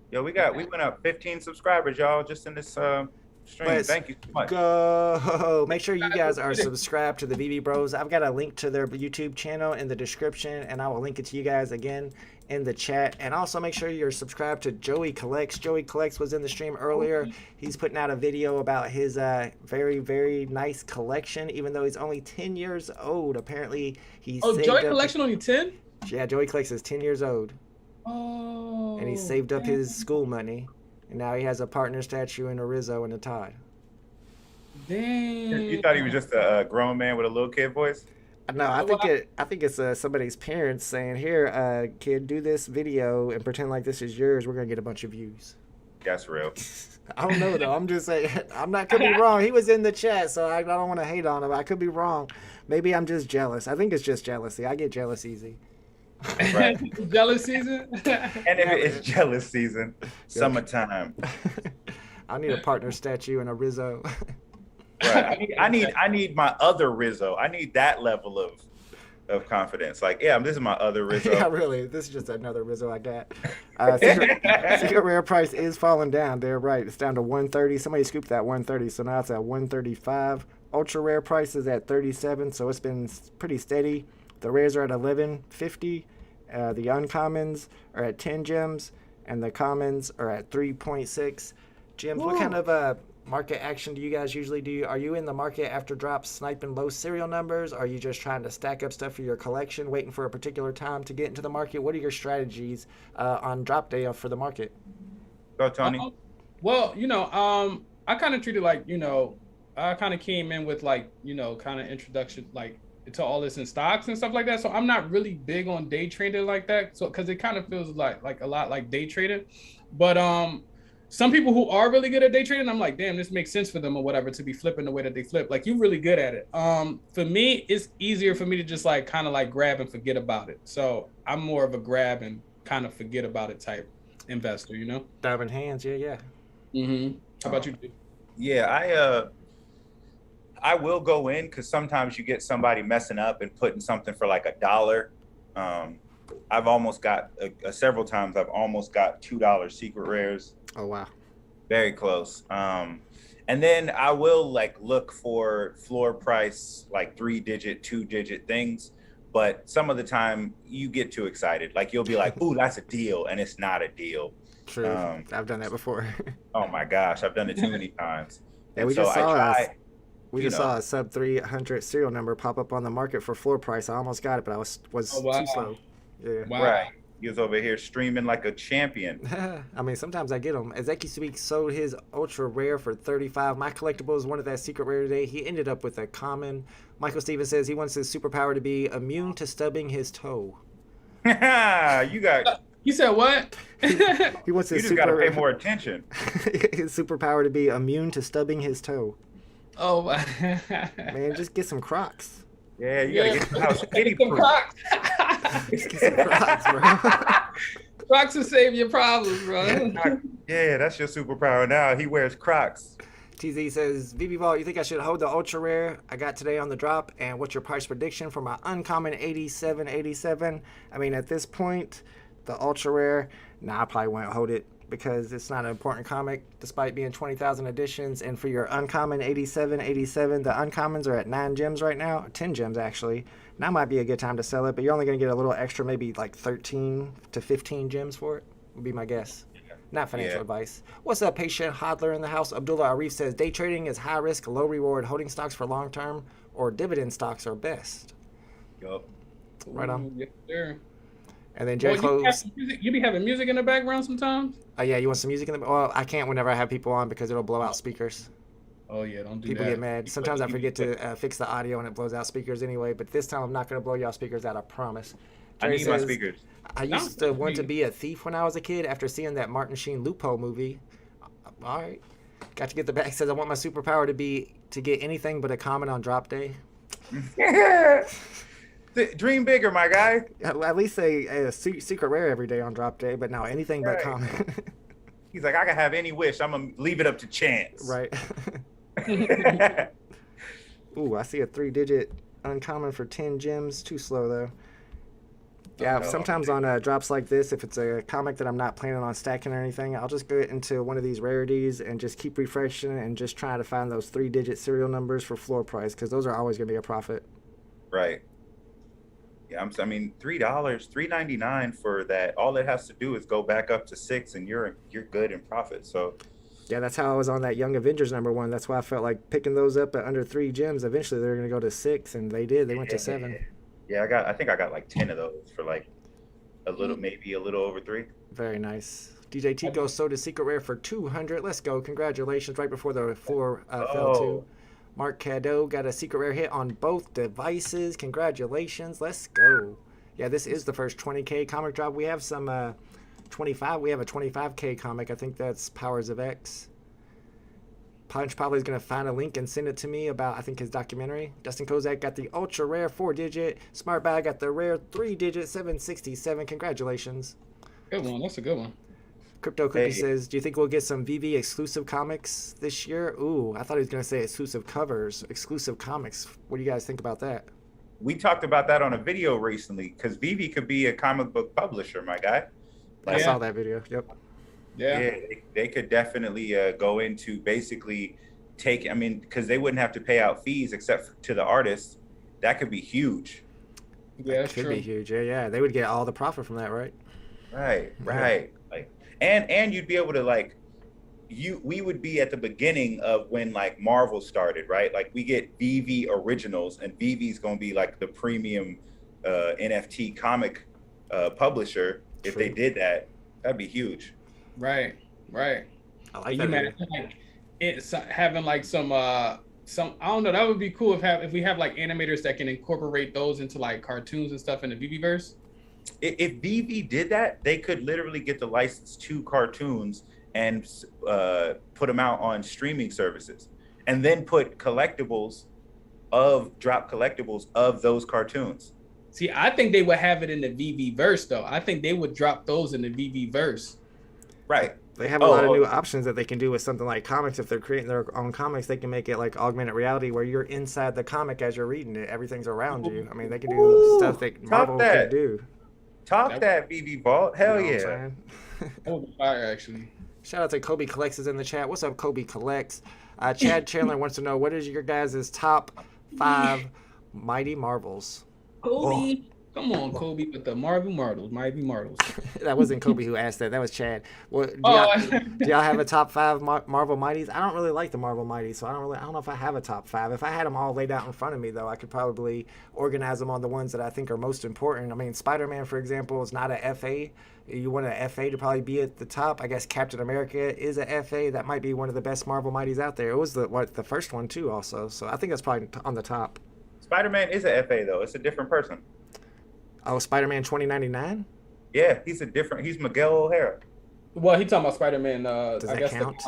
Yo, we went up 15 subscribers, y'all, just in this stream. Thank you so much. Go! Make sure you guys are subscribed to the VeVe Bros. I've got a link to their YouTube channel in the description, and I will link it to you guys again in the chat. And also make sure you're subscribed to Joey Collects. Joey Collects was in the stream earlier. He's putting out a video about his very, very nice collection, even though he's only 10 years old. Apparently, he's Joey Collection only 10? Yeah, Joey Collects is 10 years old. Oh. And he saved up his school money. And now he has a partner statue and a Rizzo and a Todd. Dang. You thought he was just a grown man with a little kid voice? No, I think it's somebody's parents saying, "Here, kid, do this video and pretend like this is yours. We're gonna get a bunch of views." That's real. I don't know though. I'm just saying. Could be wrong. He was in the chat, so I don't want to hate on him. I could be wrong. Maybe I'm just jealous. I think it's just jealousy. I get jealous easy. Right. Jealous season? And if it's jealous season, summertime. I need a partner statue and a Rizzo. Right. I need my other Rizzo. I need that level of confidence. Like, yeah, this is my other Rizzo. Yeah, really. This is just another Rizzo I got. Secret rare price is falling down. They're right. It's down to 130. Somebody scooped that 130, so now it's at 135. Ultra rare price is at 37, so it's been pretty steady. The rares are at 1150. The uncommons are at 10 gems, and the commons are at 3.6 gems. Ooh. What kind of market action do you guys usually do? Are you in the market after drops sniping low serial numbers? Are you just trying to stack up stuff for your collection, waiting for a particular time to get into the market? What are your strategies on drop day for the market? Go, Tony. Well, I kind of treated like, I kind of came in with like, kind of introduction, like, to all this in stocks and stuff like that. So I'm not really big on day trading like that. So because it kind of feels like a lot like day trading. But some people who are really good at day trading, I'm like, damn, this makes sense for them or whatever to be flipping the way that they flip. Like, you're really good at it. For me, it's easier for me to just like kind of like grab and forget about it. So I'm more of a grab and kind of forget about it type investor, Diamond hands, yeah. Mm-hmm. How about you? Yeah, I will go in because sometimes you get somebody messing up and putting something for like $1. I've almost got several times. I've almost got $2 secret rares. Oh wow, very close. And then I will like look for floor price, like 3-digit, 2-digit things. But some of the time you get too excited. Like you'll be like, "Ooh, that's a deal," and it's not a deal. True, I've done that before. Oh my gosh, I've done it too many times. Yeah, we just saw a sub 300 serial number pop up on the market for floor price. I almost got it, but I was too slow. Yeah. Wow. Right. He was over here streaming like a champion. I mean, sometimes I get them. Ezeki Speak sold his ultra rare for 35. My collectibles wanted that secret rare today. He ended up with a common. Michael Stevens says he wants his superpower to be immune to stubbing his toe. You got. You said what? He wants his you just got to pay more attention. His superpower to be immune to stubbing his toe. Oh, man, just get some Crocs. Yeah, you gotta get some house kitty Crocs. Just get some Crocs, bro. Crocs will save your problems, bro. Yeah, that's your superpower now. He wears Crocs. TZ says, VeVe Vault, you think I should hold the ultra rare I got today on the drop? And what's your price prediction for my uncommon 8787? I mean, at this point, the ultra rare, I probably won't hold it, because it's not an important comic despite being 20,000 editions. And for your uncommon 8787, the uncommons are at 9 gems right now, 10 gems actually. Now might be a good time to sell it, but you're only going to get a little extra, maybe like 13 to 15 gems for it, would be my guess. Not financial advice. What's up, patient hodler in the house? Abdullah Arif says, day trading is high risk, low reward. Holding stocks for long term or dividend stocks are best. Yup. Right on. Yes, sir. And then Jay Close. You be having music in the background sometimes? Oh yeah, you want some music in the? Well, I can't whenever I have people on because it'll blow out speakers. Oh yeah, don't do people that. People get mad. Sometimes I forget to fix the audio and it blows out speakers anyway. But this time I'm not gonna blow y'all speakers out. I promise. Jerry I need my speakers. I used to want to be a thief when I was a kid after seeing that Martin Sheen loophole movie. All right, got to get the back. Says I want my superpower to be to get anything but a comment on drop day. Dream bigger, my guy. At least a secret rare every day on drop day, but now anything but Right. common. He's like, I can have any wish. I'm gonna leave it up to chance. Right. Ooh, I see a 3-digit uncommon for 10 gems. Too slow though. Yeah, no. sometimes on drops like this, if it's a comic that I'm not planning on stacking or anything, I'll just go into one of these rarities and just keep refreshing and just trying to find those 3-digit serial numbers for floor price, because those are always going to be a profit. Right. Yeah, I mean, $3, $3.99 for that. All it has to do is go back up to 6, and you're good in profit. So. Yeah, that's how I was on that Young Avengers #1. That's why I felt like picking those up at under 3 gems. Eventually, they're going to go to 6, and they did. They went to 7. Yeah, I think I got like 10 of those for like maybe a little over 3. Very nice. DJ Tico sold his secret rare for 200. Let's go. Congratulations. Right before the floor fell to. Mark Cadeau got a secret rare hit on both devices. Congratulations. Let's go. Yeah, this is the first 20K comic drop. We have some 25. We have a 25K comic. I think that's Powers of X. Punch probably is going to find a link and send it to me about, I think, his documentary. Dustin Kozak got the ultra rare 4-digit. Smart Bag got the rare 3-digit 767. Congratulations. Good one. That's a good one. Crypto Cookie says, do you think we'll get some VeVe exclusive comics this year? Ooh, I thought he was going to say exclusive covers, exclusive comics. What do you guys think about that? We talked about that on a video recently, because VeVe could be a comic book publisher, my guy. I saw that video. Yep. Yeah, they could definitely go into basically because they wouldn't have to pay out fees except to the artists. That could be huge. Yeah, Could be huge. Yeah. They would get all the profit from that, right? Right. Like, and you'd be able to we would be at the beginning of when like Marvel started, right? Like we get VeVe originals, and VeVe's gonna be like the premium NFT comic publisher. If they did that, that'd be huge. Right. I like You that. like it's having like some I don't know, that would be cool if we have like animators that can incorporate those into like cartoons and stuff in the VeVeverse. If VeVe did that, they could literally get the license to cartoons and put them out on streaming services, and then put drop collectibles of those cartoons. See, I think they would have it in the VeVeverse though. I think they would drop those in the VeVeverse. Right. They have a lot of new options that they can do with something like comics. If they're creating their own comics, they can make it like augmented reality where you're inside the comic as you're reading it. Everything's around you. I mean, they can do stuff that Marvel can do. Talk that, VeVe Vault. Hell You know what I'm yeah. saying? That would be fire, actually. Shout out to Kobe Collects is in the chat. What's up, Kobe Collects? Chad Chandler wants to know, what is your guys' top 5 Mighty Marvels? Kobe. Come on, Kobe, with the Mighty Marvels. That wasn't Kobe who asked that. That was Chad. Well, do y'all have a top 5 Marvel Mighties? I don't really like the Marvel Mighties, so I don't know if I have a top 5. If I had them all laid out in front of me, though, I could probably organize them on the ones that I think are most important. I mean, Spider-Man, for example, is not a FA. You want an FA to probably be at the top. I guess Captain America is a FA. That might be one of the best Marvel Mighties out there. It was the first one, too, also. So I think that's probably on the top. Spider-Man is a FA, though. It's a different person. Oh, Spider-Man 2099? Yeah, he's Miguel O'Hara. Well, he talking about Spider-Man. Does that count?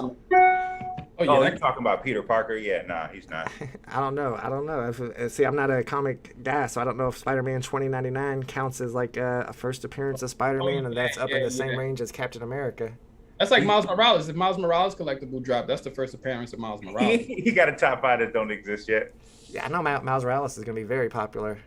You're talking about Peter Parker? Yeah, nah, he's not. I don't know. See, I'm not a comic guy, so I don't know if Spider-Man 2099 counts as like a first appearance of Spider-Man, and that's up in the same range as Captain America. That's like Miles Morales. If Miles Morales collectible drop, that's the first appearance of Miles Morales. He got a top 5 that don't exist yet. Yeah, I know Miles Morales is going to be very popular.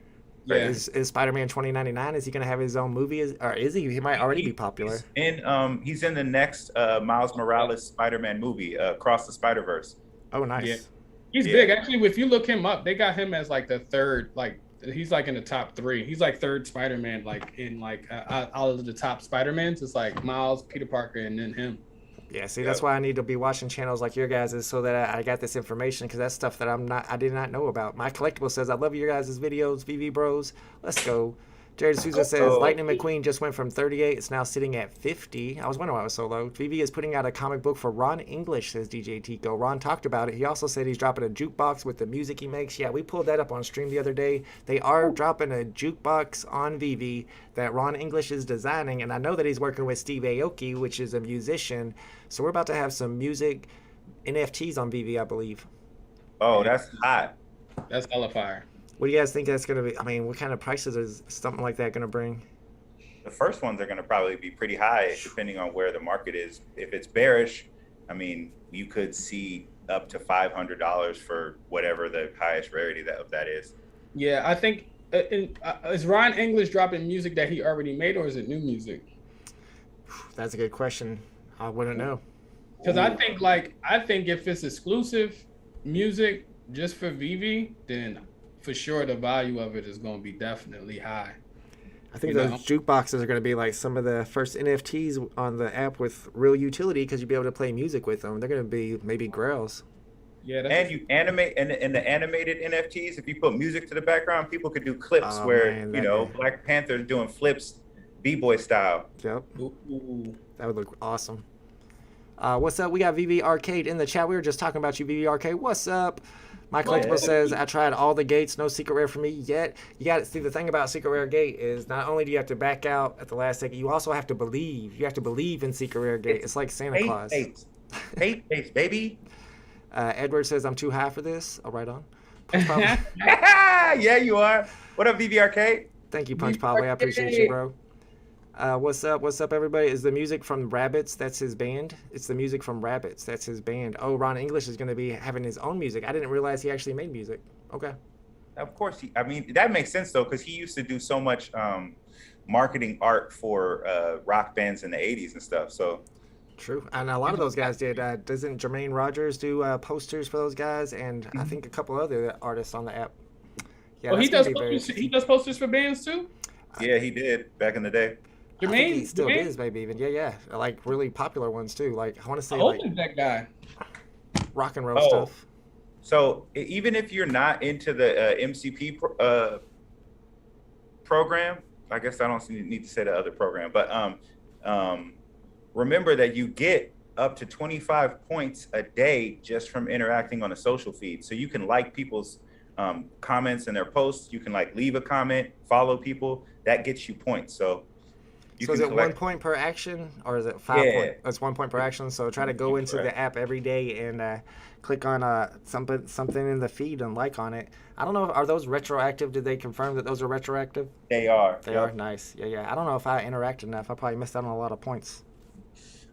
Yeah. Is Spider-Man 2099? Is he going to have his own movie? Or is he? He might already be popular. He's in the next Miles Morales Spider-Man movie, Across the Spider-Verse. Oh, nice. Yeah. He's big. Actually, if you look him up, they got him as like the third, like he's like in the top 3. He's like third Spider-Man, like in like out of the top Spider-Mans. It's like Miles, Peter Parker, and then him. Yeah, see, that's why I need to be watching channels like your guys' so that I got this information, because that's stuff that I did not know about. My collectible says, I love your guys' videos, VeVe Bros. Let's go. Jared Souza says, Lightning McQueen just went from 38. It's now sitting at 50. I was wondering why it was so low. VeVe is putting out a comic book for Ron English, says DJ Tico. Ron talked about it. He also said he's dropping a jukebox with the music he makes. Yeah, we pulled that up on stream the other day. They are dropping a jukebox on VeVe that Ron English is designing, and I know that he's working with Steve Aoki, which is a musician. So we're about to have some music NFTs on VeVe, I believe. Oh, that's hot. That's hella fire. What do you guys think that's going to be? I mean, what kind of prices is something like that going to bring? The first ones are going to probably be pretty high depending on where the market is. If it's bearish, I mean, you could see up to $500 for whatever the highest rarity that is. Yeah, I think is Ryan English dropping music that he already made, or is it new music? That's a good question. I wouldn't know. Because I think if it's exclusive music just for VeVe, then for sure the value of it is going to be definitely high. I think those jukeboxes are going to be like some of the first NFTs on the app with real utility because you'll be able to play music with them. They're going to be maybe grails. Yeah, and you animate and the animated NFTs. If you put music to the background, people could do clips Black Panther's doing flips, B-boy style. Yep. Ooh. That would look awesome. What's up? We got VeVe Arcade in the chat. We were just talking about you, VeVe Arcade. What's up? My Collectible says, I tried all the gates, no secret rare for me yet. You got to see, the thing about secret rare gate is not only do you have to back out at the last second, you also have to believe. You have to believe in secret rare gate. It's like Santa Claus. Faith, baby. Edward says, I'm too high for this. I'll write on. Yeah, you are. What up, VeVe Arcade? Thank you, Punch Pablo. I appreciate you, bro. What's up? What's up, everybody? Is the music from Rabbits? That's his band. It's the music from Rabbits. That's his band. Oh, Ron English is going to be having his own music. I didn't realize he actually made music. Okay. Of course. That makes sense, though, because he used to do so much marketing art for rock bands in the 80s and stuff. So true. And a lot of those guys did. Doesn't Jermaine Rogers do posters for those guys? And I think a couple other artists on the app. Yeah, he does posters for bands, too? Yeah, he did back in the day. Jermaine, I think he still is, maybe even. Yeah. Like really popular ones too. Like I want to say, like that guy. Rock and roll stuff. So even if you're not into the MCP program, I guess I don't need to say the other program, but remember that you get up to 25 points a day just from interacting on a social feed. So you can like people's comments and their posts. You can like leave a comment, follow people. That gets you points. So is it 1 point per action or is it 5 points? That's 1 point per action. So try to go into the app every day and click on something in the feed and like on it. I don't know. Are those retroactive? Did they confirm that those are retroactive? They are. They are nice. Yeah. I don't know if I interacted enough. I probably missed out on a lot of points.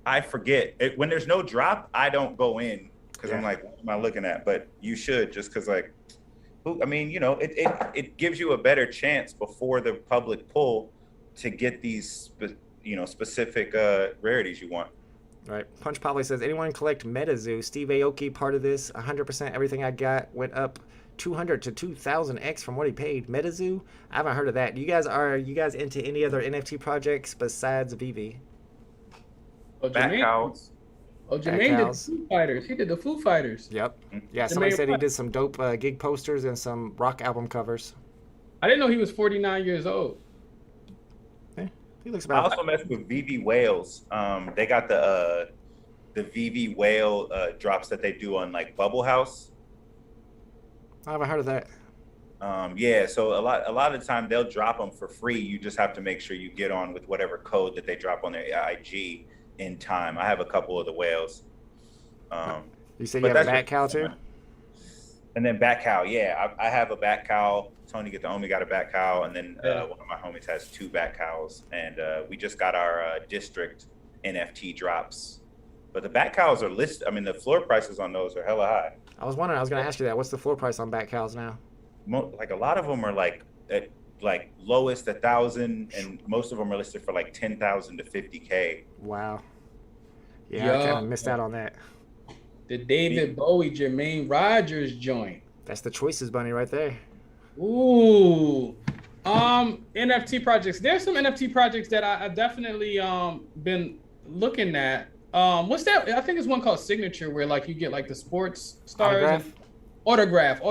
I forget. When there's no drop, I don't go in because I'm like, what am I looking at? But you should just because it gives you a better chance before the public pull to get these, specific rarities you want. Right. Punch probably says, anyone collect MetaZoo? Steve Aoki, part of this. 100% everything I got went up 200 to 2,000x from what he paid. MetaZoo? I haven't heard of that. You guys into any other NFT projects besides VeVe? Backhouse. Jermaine did the Foo Fighters. He did the Foo Fighters. Yep. Yeah, somebody said he did some dope gig posters and some rock album covers. I didn't know he was 49 years old. He looks about. I also messed with VeVe Whales. They got the VeVe Whale drops that they do on like Bubble House. I haven't heard of that. So a lot of the time they'll drop them for free. You just have to make sure you get on with whatever code that they drop on their IG in time. I have a couple of the whales. You said you have a bat cow too? And then bat cow, I have a bat cow. Tony Get the Homie got a bat cow, and then one of my homies has 2 bat cows, and we just got our district NFT drops. But the bat cows are listed. I mean, the floor prices on those are hella high. I was wondering. I was going to ask you that. What's the floor price on bat cows now? Like a lot of them are like at like lowest 1,000, and most of them are listed for like 10,000 to 50K. Wow. Yeah, I kind of missed out on that. The David Bowie Jermaine Rogers joint. That's the choices bunny right there. Ooh. NFT projects. There's some NFT projects that I definitely been looking at. What's that? I think it's one called Signature where like you get like the sports stars. Autograph.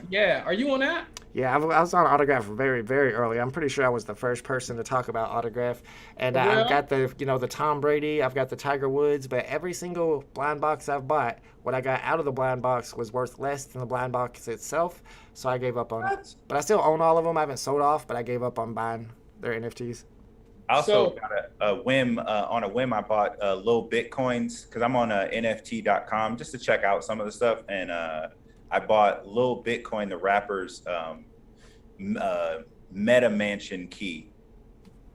Yeah. Are you on that? Yeah, I was on Autograph very, very early. I'm pretty sure I was the first person to talk about Autograph. And I've got the Tom Brady, I've got the Tiger Woods, but every single blind box I've bought, what I got out of the blind box was worth less than the blind box itself, so I gave up on it. But I still own all of them. I haven't sold off, but I gave up on buying their NFTs. I also got a whim. On a whim, I bought little Bitcoins because I'm on NFT.com just to check out some of the stuff. And I bought Lil Bitcoin, the rapper's meta mansion key.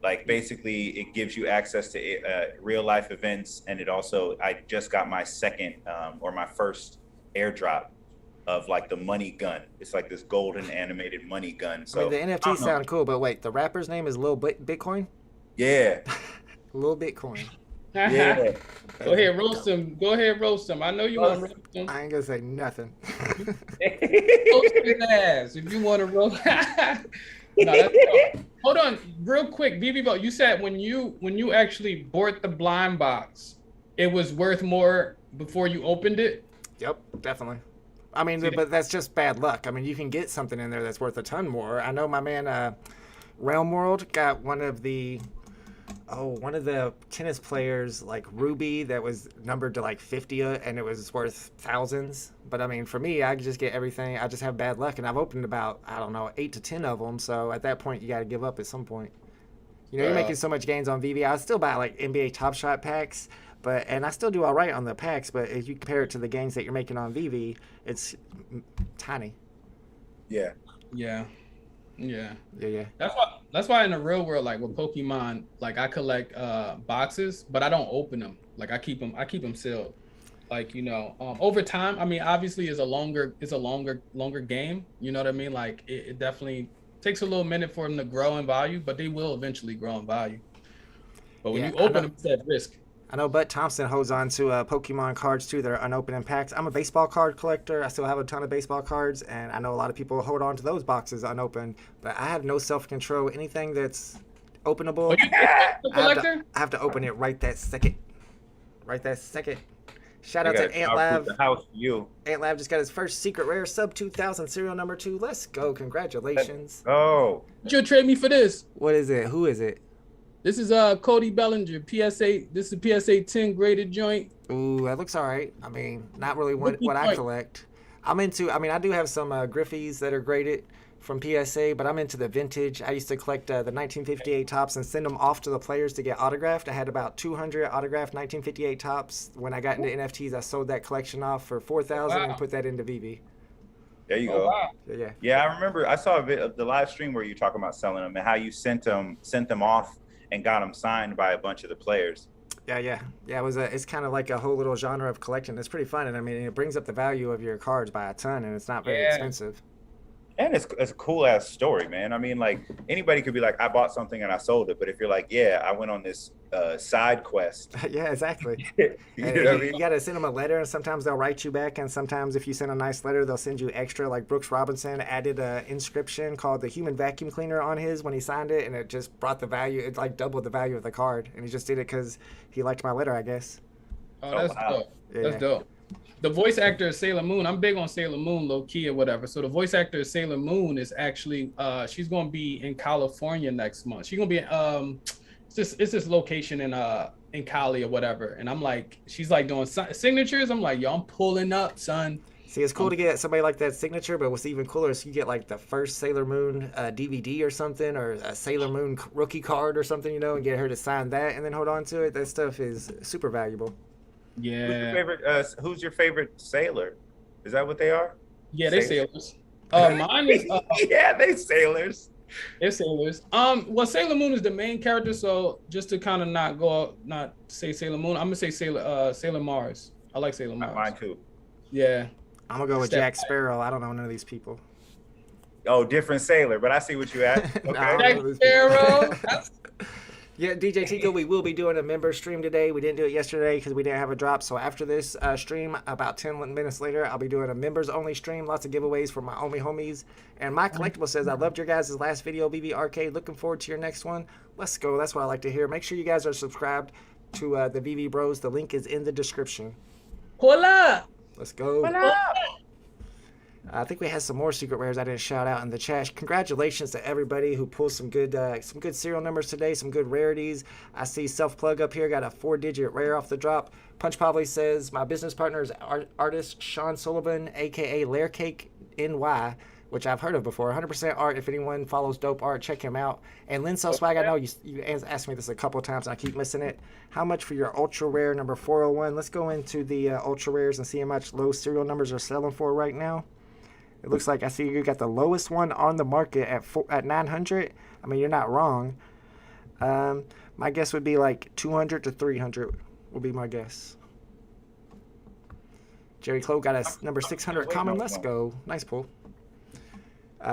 Like basically it gives you access to real life events. And it also, I just got my second or my first airdrop of like the money gun. It's like this golden animated money gun. So I mean, the NFTs sound cool, but wait, the rapper's name is Lil Bitcoin? Yeah. Lil Bitcoin. Yeah. Go ahead, roast him. Go ahead, roast him. I know you want to roast him. I ain't gonna say nothing. Roast his ass if you want to roast. No, that's dope. Hold on, real quick, VeVe, you said when you actually bought the blind box, it was worth more before you opened it. Yep, definitely. I mean, but that's just bad luck. I mean, you can get something in there that's worth a ton more. I know my man Realm World got one of the tennis players, like Ruby, that was numbered to like 50 and it was worth thousands. But I mean, for me, I could just get everything. I just have bad luck, and I've opened about, I don't know, 8 to 10 of them. So at that point, you got to give up at some point. You know, you're making so much gains on VeVe. I still buy like NBA Top Shot packs, and I still do all right on the packs. But if you compare it to the gains that you're making on VeVe, it's tiny. Yeah. Yeah. That's why in the real world, like with Pokemon, like I collect boxes, but I don't open them. Like I keep them sealed. Like, you know, over time, I mean, obviously it's a longer game. You know what I mean? Like it definitely takes a little minute for them to grow in value, but they will eventually grow in value. But when you open them, it's at risk. I know Bud Thompson holds on to Pokemon cards too. They're unopened in packs. I'm a baseball card collector. I still have a ton of baseball cards, and I know a lot of people hold on to those boxes unopened. But I have no self-control. Anything that's openable, I have to open it right that second. Shout out to Ant Lab. Ant Lab just got his first secret rare sub 2000 serial number 2. Let's go! Congratulations. Oh, You'll trade me for this. What is it? Who is it? This is Cody Bellinger, PSA. This is PSA 10 graded joint. Ooh, that looks all right. I mean, not really what I collect. I do have some Griffies that are graded from PSA, but I'm into the vintage. I used to collect the 1958 tops and send them off to the players to get autographed. I had about 200 autographed 1958 tops. When I got into NFTs, I sold that collection off for $4,000 and put that into VeVe. There you go. Wow. Yeah, I remember I saw a bit of the live stream where you talking about selling them and how you sent them off and got them signed by a bunch of the players. Yeah. It's kind of like a whole little genre of collecting. It's pretty fun, and I mean, it brings up the value of your cards by a ton, and it's not very expensive. And it's a cool ass story, man. I mean, like anybody could be like, I bought something and I sold it, but if you're like, yeah, I went on this side quest. Yeah, exactly. You got to send them a letter, and sometimes they'll write you back, and sometimes if you send a nice letter, they'll send you extra. Like Brooks Robinson added an inscription called the Human Vacuum Cleaner on his when he signed it, and it just brought the value. It like doubled the value of the card, and he just did it because he liked my letter, I guess. Oh, that's dope. Yeah. That's dope. The voice actor of Sailor Moon, I'm big on Sailor Moon, low key or whatever. So the voice actor of Sailor Moon is actually, she's gonna be in California next month. She's gonna be, it's this location in Cali or whatever. And I'm like, she's like doing signatures. I'm like, yo, I'm pulling up, son. See, it's cool to get somebody like that signature, but what's even cooler is you get like the first Sailor Moon DVD or something, or a Sailor Moon rookie card or something, you know, and get her to sign that and then hold on to it. That stuff is super valuable. Yeah. Who's your favorite sailor? Is that what they are? Yeah, they sailors. Mine is. Yeah, they sailors. They're sailors. Well, Sailor Moon is the main character, so just to kind of not say Sailor Moon, I'm gonna say Sailor Mars. I like Sailor Mars. Mine too. Yeah. I'm gonna go with Jack Sparrow. I don't know none of these people. Oh, different sailor, but I see what you at. Okay. Jack Sparrow. Yeah, DJ Tico, we will be doing a member stream today. We didn't do it yesterday because we didn't have a drop. So after this stream, about 10 minutes later, I'll be doing a members only stream. Lots of giveaways for my only homies. And my collectible says, I loved your guys' last video, VeVe Arcade. Looking forward to your next one. Let's go. That's what I like to hear. Make sure you guys are subscribed to the VeVe Bros. The link is in the description. Hola. Let's go. Hola. I think we had some more secret rares I didn't shout out in the chat. Congratulations to everybody who pulled some good serial numbers today, some good rarities. I see Self-Plug up here got a 4-digit rare off the drop. Punch probably says, my business partner is artist Sean Sullivan, a.k.a. Layer Cake NY, which I've heard of before. 100% art. If anyone follows Dope Art, check him out. And Lynn Swag, I know you asked me this a couple of times, and I keep missing it. How much for your ultra rare number 401? Let's go into the ultra rares and see how much low serial numbers are selling for right now. It looks like I see you got the lowest one on the market at 900. I mean, you're not wrong. My guess would be like 200 to 300 would be my guess. Jerry Clow got a number 600 common. Let's go. Nice pull.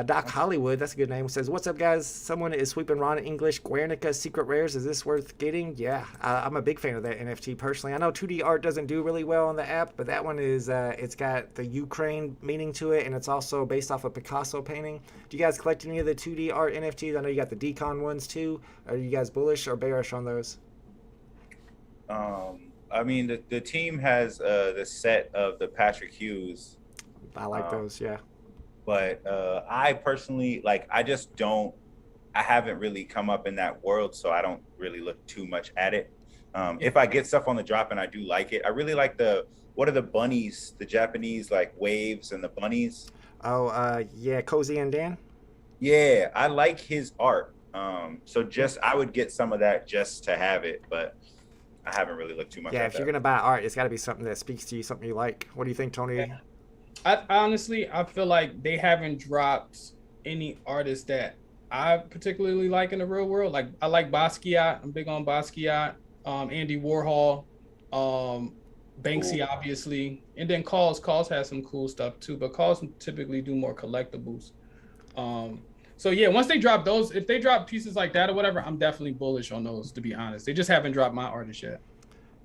Doc Hollywood, that's a good name, says, what's up, guys? Someone is sweeping Ron English, Guernica Secret Rares. Is this worth getting? Yeah, I'm a big fan of that NFT personally. I know 2D art doesn't do really well on the app, but that one is, it's got the Ukraine meaning to it, and it's also based off a Picasso painting. Do you guys collect any of the 2D art NFTs? I know you got the Decon ones too. Are you guys bullish or bearish on those? I mean, the team has the set of the Patrick Hughes. I like those, yeah. But I personally, like, I haven't really come up in that world, so I don't really look too much at it. If I get stuff on the drop and I do like it, I really like what are the bunnies, the Japanese, like, waves and the bunnies? Oh, yeah, Cozy and Dan? Yeah, I like his art. So I would get some of that just to have it, but I haven't really looked too much at that. Yeah, if you're going to buy art, it's got to be something that speaks to you, something you like. What do you think, Tony? Yeah. I honestly feel like they haven't dropped any artists that I particularly like in the real world. Like, I like Basquiat. I'm big on Basquiat. Andy Warhol, Banksy, obviously, and then Calls has some cool stuff too. But Calls typically do more collectibles. So yeah, once they drop those, if they drop pieces like that or whatever, I'm definitely bullish on those. To be honest, they just haven't dropped my artist yet.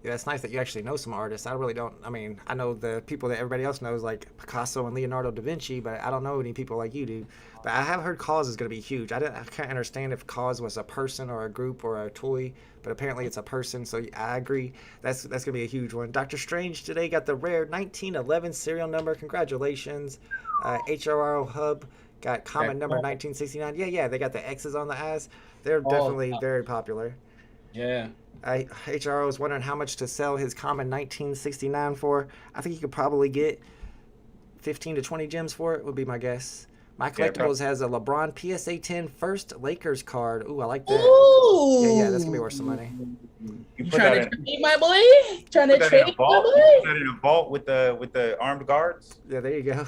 Yeah, it's nice that you actually know some artists. I really don't. I mean, I know the people that everybody else knows, like Picasso and Leonardo da Vinci, but I don't know any people like you do. But I have heard Cause is going to be huge. I can't understand if Cause was a person or a group or a toy, but apparently it's a person, so I agree. That's going to be a huge one. Doctor Strange today got the rare 1911 serial number. Congratulations. HRO Hub got common number 1969. Yeah, they got the X's on the eyes. They're definitely very popular. Yeah. HRO is wondering how much to sell his common 1969 for. I think you could probably get 15 to 20 gems for it, would be my guess. My Collectibles has a LeBron PSA 10 first Lakers card. Ooh, I like that. Ooh. Yeah, that's going to be worth some money. You put Trying that to in, trade, my boy? Trying to trade, my you boy? put that in a vault with the armed guards? Yeah, there you go.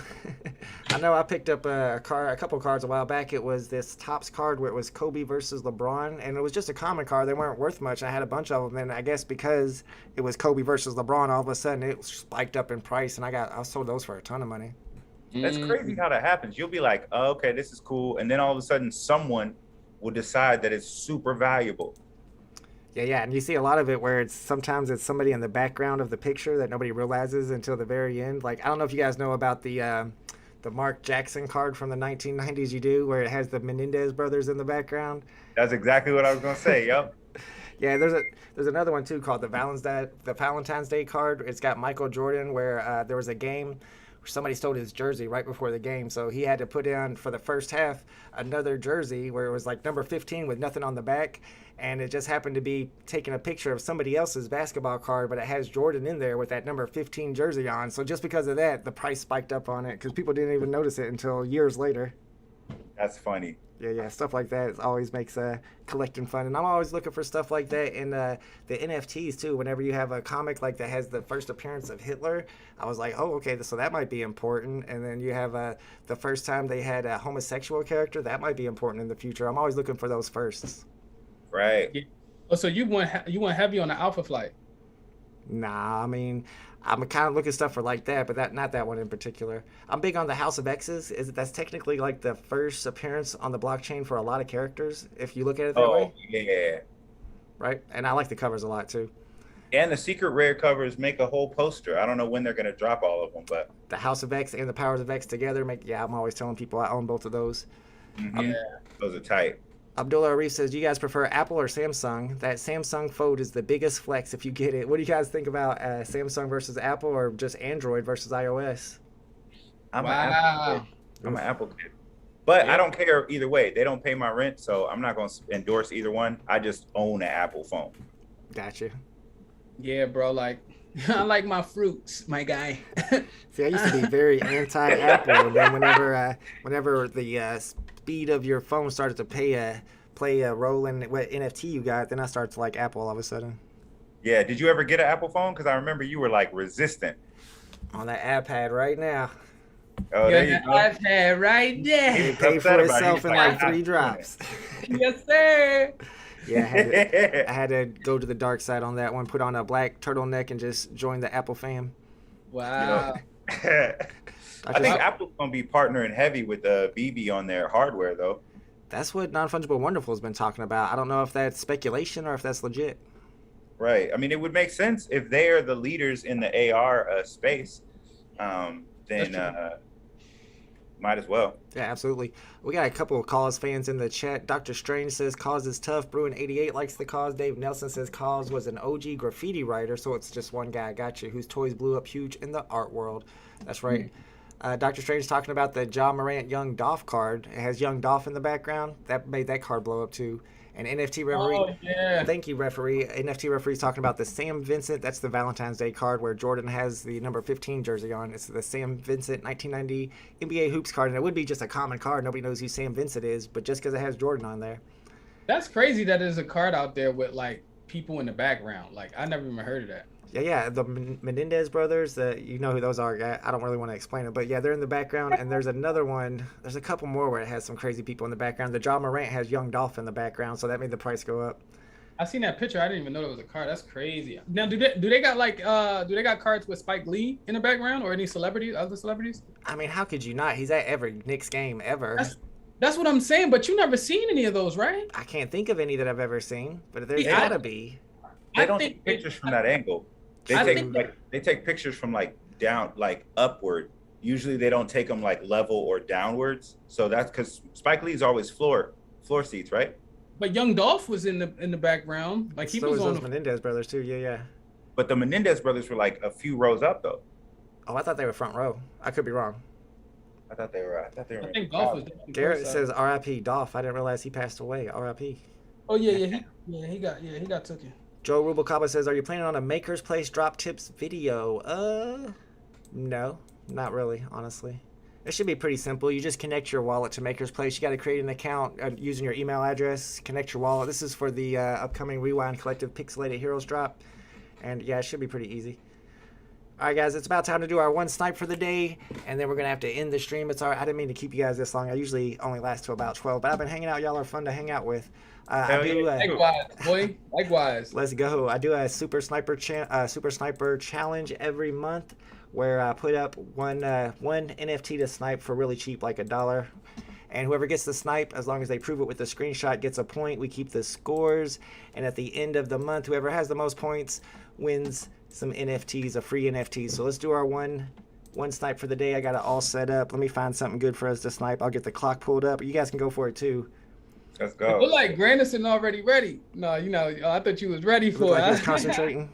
I know I picked up a couple cards a while back. It was this Topps card where it was Kobe versus LeBron, and it was just a common card. They weren't worth much. I had a bunch of them, and I guess because it was Kobe versus LeBron, all of a sudden it spiked up in price, and I sold those for a ton of money. That's crazy how that happens. You'll be like, oh, okay, this is cool. And then all of a sudden someone will decide that it's super valuable. Yeah, and you see a lot of it where sometimes it's somebody in the background of the picture that nobody realizes until the very end. Like, I don't know if you guys know about the Mark Jackson card from the 1990s. You do, where it has the Menendez brothers in the background. That's exactly what I was gonna say. Yep. Yeah, there's another one too called the Valentine's Day card. It's got Michael Jordan where there was a game. Somebody stole his jersey right before the game, so he had to put in for the first half another jersey where it was like number 15 with nothing on the back, and it just happened to be taking a picture of somebody else's basketball card, but it has Jordan in there with that number 15 jersey on. So just because of that, the price spiked up on it because people didn't even notice it until years later. That's funny. Yeah, stuff like that always makes collecting fun, and I'm always looking for stuff like that in the NFTs too. Whenever you have a comic like that has the first appearance of Hitler, I was like, oh, okay, so that might be important. And then you have the first time they had a homosexual character, that might be important in the future. I'm always looking for those firsts. Right. Yeah. Oh, so you went heavy on the Alpha Flight? Nah, I mean, I'm kind of looking stuff for like that, but not that one in particular. I'm big on the House of X's. That's technically like the first appearance on the blockchain for a lot of characters, if you look at it that way. Oh, yeah. Right? And I like the covers a lot, too. And the secret rare covers make a whole poster. I don't know when they're going to drop all of them, but... The House of X and the Powers of X together I'm always telling people I own both of those. Mm-hmm. Those are tight. Abdullah Arif says, do you guys prefer Apple or Samsung? That Samsung Fold is the biggest flex if you get it. What do you guys think about Samsung versus Apple or just Android versus iOS? I'm an Apple kid. But I don't care either way. They don't pay my rent, so I'm not going to endorse either one. I just own an Apple phone. Gotcha. Yeah, bro, like, I like my fruits, my guy. See, I used to be very anti-Apple, and then whenever the speed of your phone started to play a role in what NFT you got, then I started to like Apple all of a sudden. Yeah, did you ever get an Apple phone? Because I remember you were like resistant. On that iPad right now. Oh, there you go. I've had right there. It He's paid upset for about it. itself He's in like, like "I'm 3 not doing drops. Yes, sir. Yeah, I had to go to the dark side on that one. Put on a black turtleneck and just join the Apple fam. Wow. I think Apple's gonna be partnering heavy with VeVe on their hardware, though. That's what Non-Fungible Wonderful has been talking about. I don't know if that's speculation or if that's legit. Right. I mean, it would make sense if they are the leaders in the AR space. Then might as well. Yeah, absolutely. We got a couple of Cause fans in the chat. Dr. Strange says Cause is tough. Bruin88 likes the Cause. Dave Nelson says Cause was an OG graffiti writer, so it's just one guy, gotcha, whose toys blew up huge in the art world. That's right. Dr. Strange talking about the John Morant Young Dolph card. It has Young Dolph in the background. That made that card blow up too. And NFT referee. Oh, yeah. Thank you, referee. NFT referee's talking about the Sam Vincent. That's the Valentine's Day card where Jordan has the number 15 jersey on. It's the Sam Vincent 1990 NBA Hoops card. And it would be just a common card. Nobody knows who Sam Vincent is, but just because it has Jordan on there. That's crazy that there's a card out there with like people in the background. Like I never even heard of that. Yeah, the Menendez brothers, you know who those are. I don't really want to explain it, but yeah, they're in the background. And there's another one. There's a couple more where it has some crazy people in the background. The John Morant has Young Dolph in the background, so that made the price go up. I seen that picture. I didn't even know there was a card. That's crazy. Now, do they got like do they got cards with Spike Lee in the background or any celebrities, other celebrities? I mean, how could you not? He's at every Knicks game ever. That's what I'm saying. But you never seen any of those, right? I can't think of any that I've ever seen, but there's gotta be. They don't take pictures from that angle. They take pictures from like down, like upward. Usually they don't take them like level or downwards. So that's because Spike Lee's always floor seats, right? But Young Dolph was in the background. Like he was on those Menendez brothers too. Yeah. But the Menendez brothers were like a few rows up though. Oh, I thought they were front row. I could be wrong. I thought they were. I think Dolph was. Garrett says R.I.P. Dolph. I didn't realize he passed away. R.I.P. Oh yeah. He got taken. Joe Rubalcaba says, are you planning on a Maker's Place drop tips video? No, not really, honestly. It should be pretty simple. You just connect your wallet to Maker's Place. You got to create an account using your email address, connect your wallet. This is for the upcoming Rewind Collective Pixelated Heroes drop. And yeah, it should be pretty easy. All right, guys, it's about time to do our one snipe for the day, and then we're going to have to end the stream. It's all right. I didn't mean to keep you guys this long. I usually only last to about 12, but I've been hanging out. Y'all are fun to hang out with. Likewise, boy. Likewise. Let's go. I do a Super Sniper challenge every month where I put up one NFT to snipe for really cheap, like $1. And whoever gets the snipe, as long as they prove it with the screenshot, gets a point. We keep the scores. And at the end of the month, whoever has the most points wins some NFTs, a free NFT. So let's do our one snipe for the day. I got it all set up. Let me find something good for us to snipe. I'll get the clock pulled up. You guys can go for it too. Let's go. Look like Grandison already ready. No, I thought you was ready for it. Like it. he's concentrating.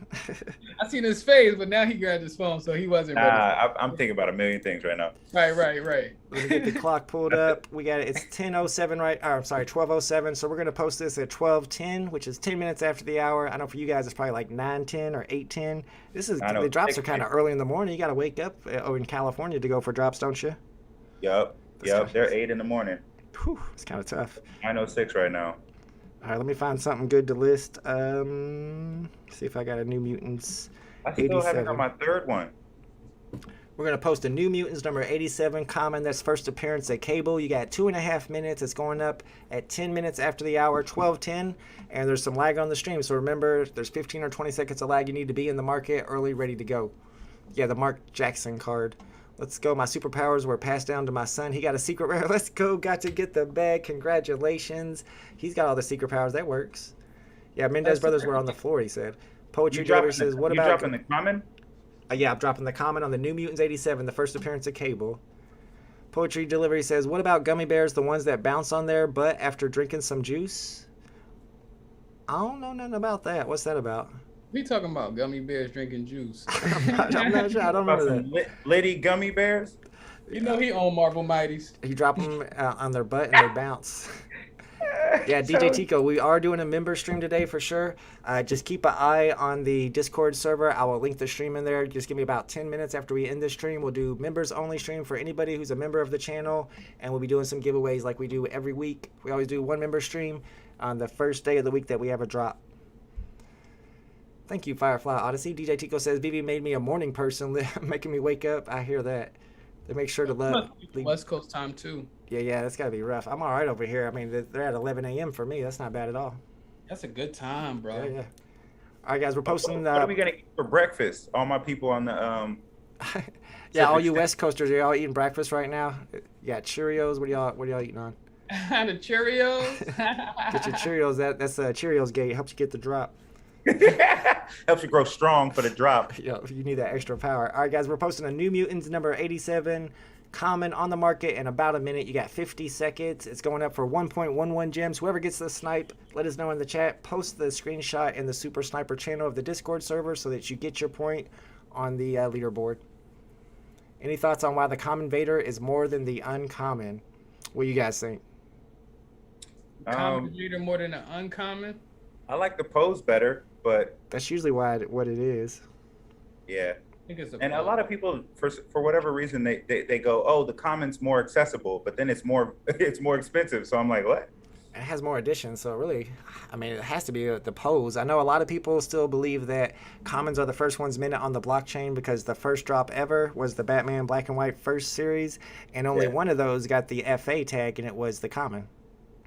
I seen his face, but now he grabbed his phone, so he wasn't ready. I'm thinking about a million things right now. Right. Let me get the clock pulled up. We got it. It's 10:07 right. Or I'm sorry, 12:07. So we're gonna post this at 12:10, which is 10 minutes after the hour. I know for you guys it's probably like 9:10 or 8:10. The drops are kind of early in the morning. You got to wake up in California to go for drops, don't you? Yep. They're 8 in the morning. Whew, it's kind of tough. 9:06 right now. All right, let me find something good to list. See if I got a New Mutants. I still haven't got my third one. We're going to post a New Mutants number 87 common. That's first appearance at Cable. You got 2.5 minutes. It's going up at 10 minutes after the hour, 12:10. And there's some lag on the stream. So remember, there's 15 or 20 seconds of lag. You need to be in the market early, ready to go. Yeah, the Mark Jackson card. Let's go. My superpowers were passed down to my son. He got a secret rare. Let's go. Got to get the bag. Congratulations. He's got all the secret powers. That works. Yeah, Mendez brothers were on the floor, he said. Poetry Delivery says, what about... You dropping the common? Yeah, I'm dropping the comment on the New Mutants 87, the first appearance of Cable. Poetry Delivery says, what about gummy bears, the ones that bounce on their butt after drinking some juice? I don't know nothing about that. What's that about? We talking about gummy bears drinking juice. I'm not sure. I don't remember that. Lady gummy bears? You know he owned Marvel Mighties. You drop them on their butt and they bounce. Yeah, DJ Tico, we are doing a member stream today for sure. Just keep an eye on the Discord server. I will link the stream in there. Just give me about 10 minutes after we end this stream. We'll do members only stream for anybody who's a member of the channel. And we'll be doing some giveaways like we do every week. We always do one member stream on the first day of the week that we have a drop. Thank you, Firefly Odyssey. DJ Tico says, VeVe made me a morning person, making me wake up. I hear that. They make sure to West Coast time too. Yeah, that's gotta be rough. I'm all right over here. I mean, they're at 11 a.m. for me. That's not bad at all. That's a good time, bro. Yeah. All right, guys, we're posting. What are we gonna eat for breakfast? All my people on the Yeah, all you West Coasters, are y'all eating breakfast right now? You got Cheerios. What are y'all eating on? The Cheerios. Get your Cheerios. That's Cheerios gate. Helps you get the drop. helps you grow strong for the drop. Yeah, you need that extra power. All right, guys, we're posting a New Mutants number 87 common on the market in about a minute. You got 50 seconds. It's going up for 1.11 gems. Whoever gets the snipe, let us know in the chat. Post the screenshot in the Super Sniper channel of the Discord server so that you get your point on the leaderboard. Any thoughts on why the common Vader is more than the uncommon? What do you guys think? Common Vader more than an uncommon? I like the pose better, but that's usually what it is. Yeah. I think it's a lot of people, for whatever reason, they go, oh, the common's more accessible, but then it's more expensive. So I'm like, what? It has more additions, so really, I mean, it has to be the pose. I know a lot of people still believe that commons are the first ones minted on the blockchain because the first drop ever was the Batman Black and White first series, and only one of those got the FA tag, and it was the common.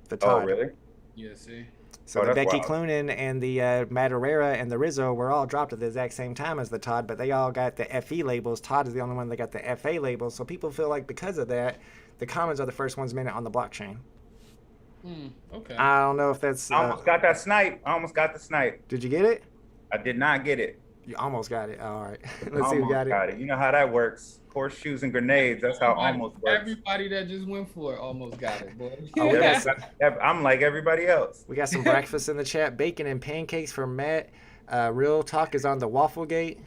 The Todd. Oh, really? Yeah, see. So the Becky Cloonan and the Madureira and the Rizzo were all dropped at the exact same time as the Todd, but they all got the FE labels. Todd is the only one that got the FA label, so people feel like because of that, the commons are the first ones minted on the blockchain. Okay. I don't know if that's... I almost got that snipe. I almost got the snipe. Did you get it? I did not get it. You almost got it. All right. Let's see who got it. You know how that works. Horseshoes and grenades. That's how almost works. Everybody that just went for it almost got it, boy. I'm like everybody else. We got some breakfast in the chat. Bacon and pancakes from Matt. Real Talk is on the Wafflegate.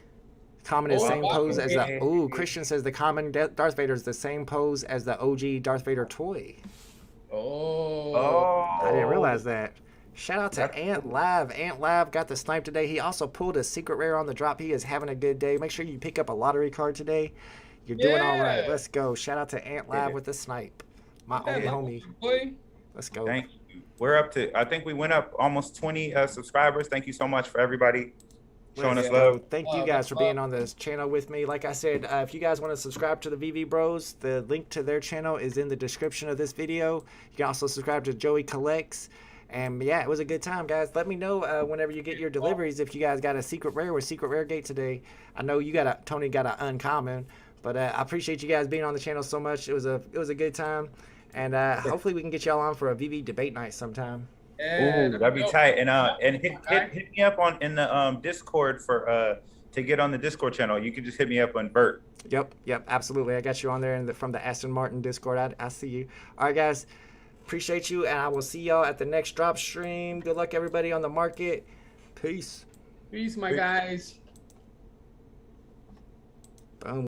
Common is same pose as the... Ooh, Christian says the common Darth Vader is the same pose as the OG Darth Vader toy. Oh. I didn't realize that. Shout out to Ant Live. Ant Live got the snipe today. He also pulled a secret rare on the drop. He is having a good day. Make sure you pick up a lottery card today. You're doing all right. Let's go. Shout out to Ant Live with the snipe. My only homie. Boy. Let's go. Thank you. We're up to, I think we went up almost 20 subscribers. Thank you so much for everybody showing us love. Thank you guys for being on this channel with me. Like I said, if you guys want to subscribe to the VeVe Bros, the link to their channel is in the description of this video. You can also subscribe to Joey Collects. And yeah, it was a good time, guys. Let me know whenever you get your deliveries if you guys got a secret rare with Secret Rare Gate today. I know you got Tony got an uncommon, but I appreciate you guys being on the channel so much. It was a good time, and hopefully we can get y'all on for a VeVe debate night sometime. Ooh, that'd be tight. And hit me up in the Discord for to get on the Discord channel. You can just hit me up on Bert. Yep, absolutely. I got you on there from the Aston Martin Discord. I see you. All right, guys. Appreciate you, and I will see y'all at the next drop stream. Good luck, everybody on the market. Peace. Peace, my guys. Boom.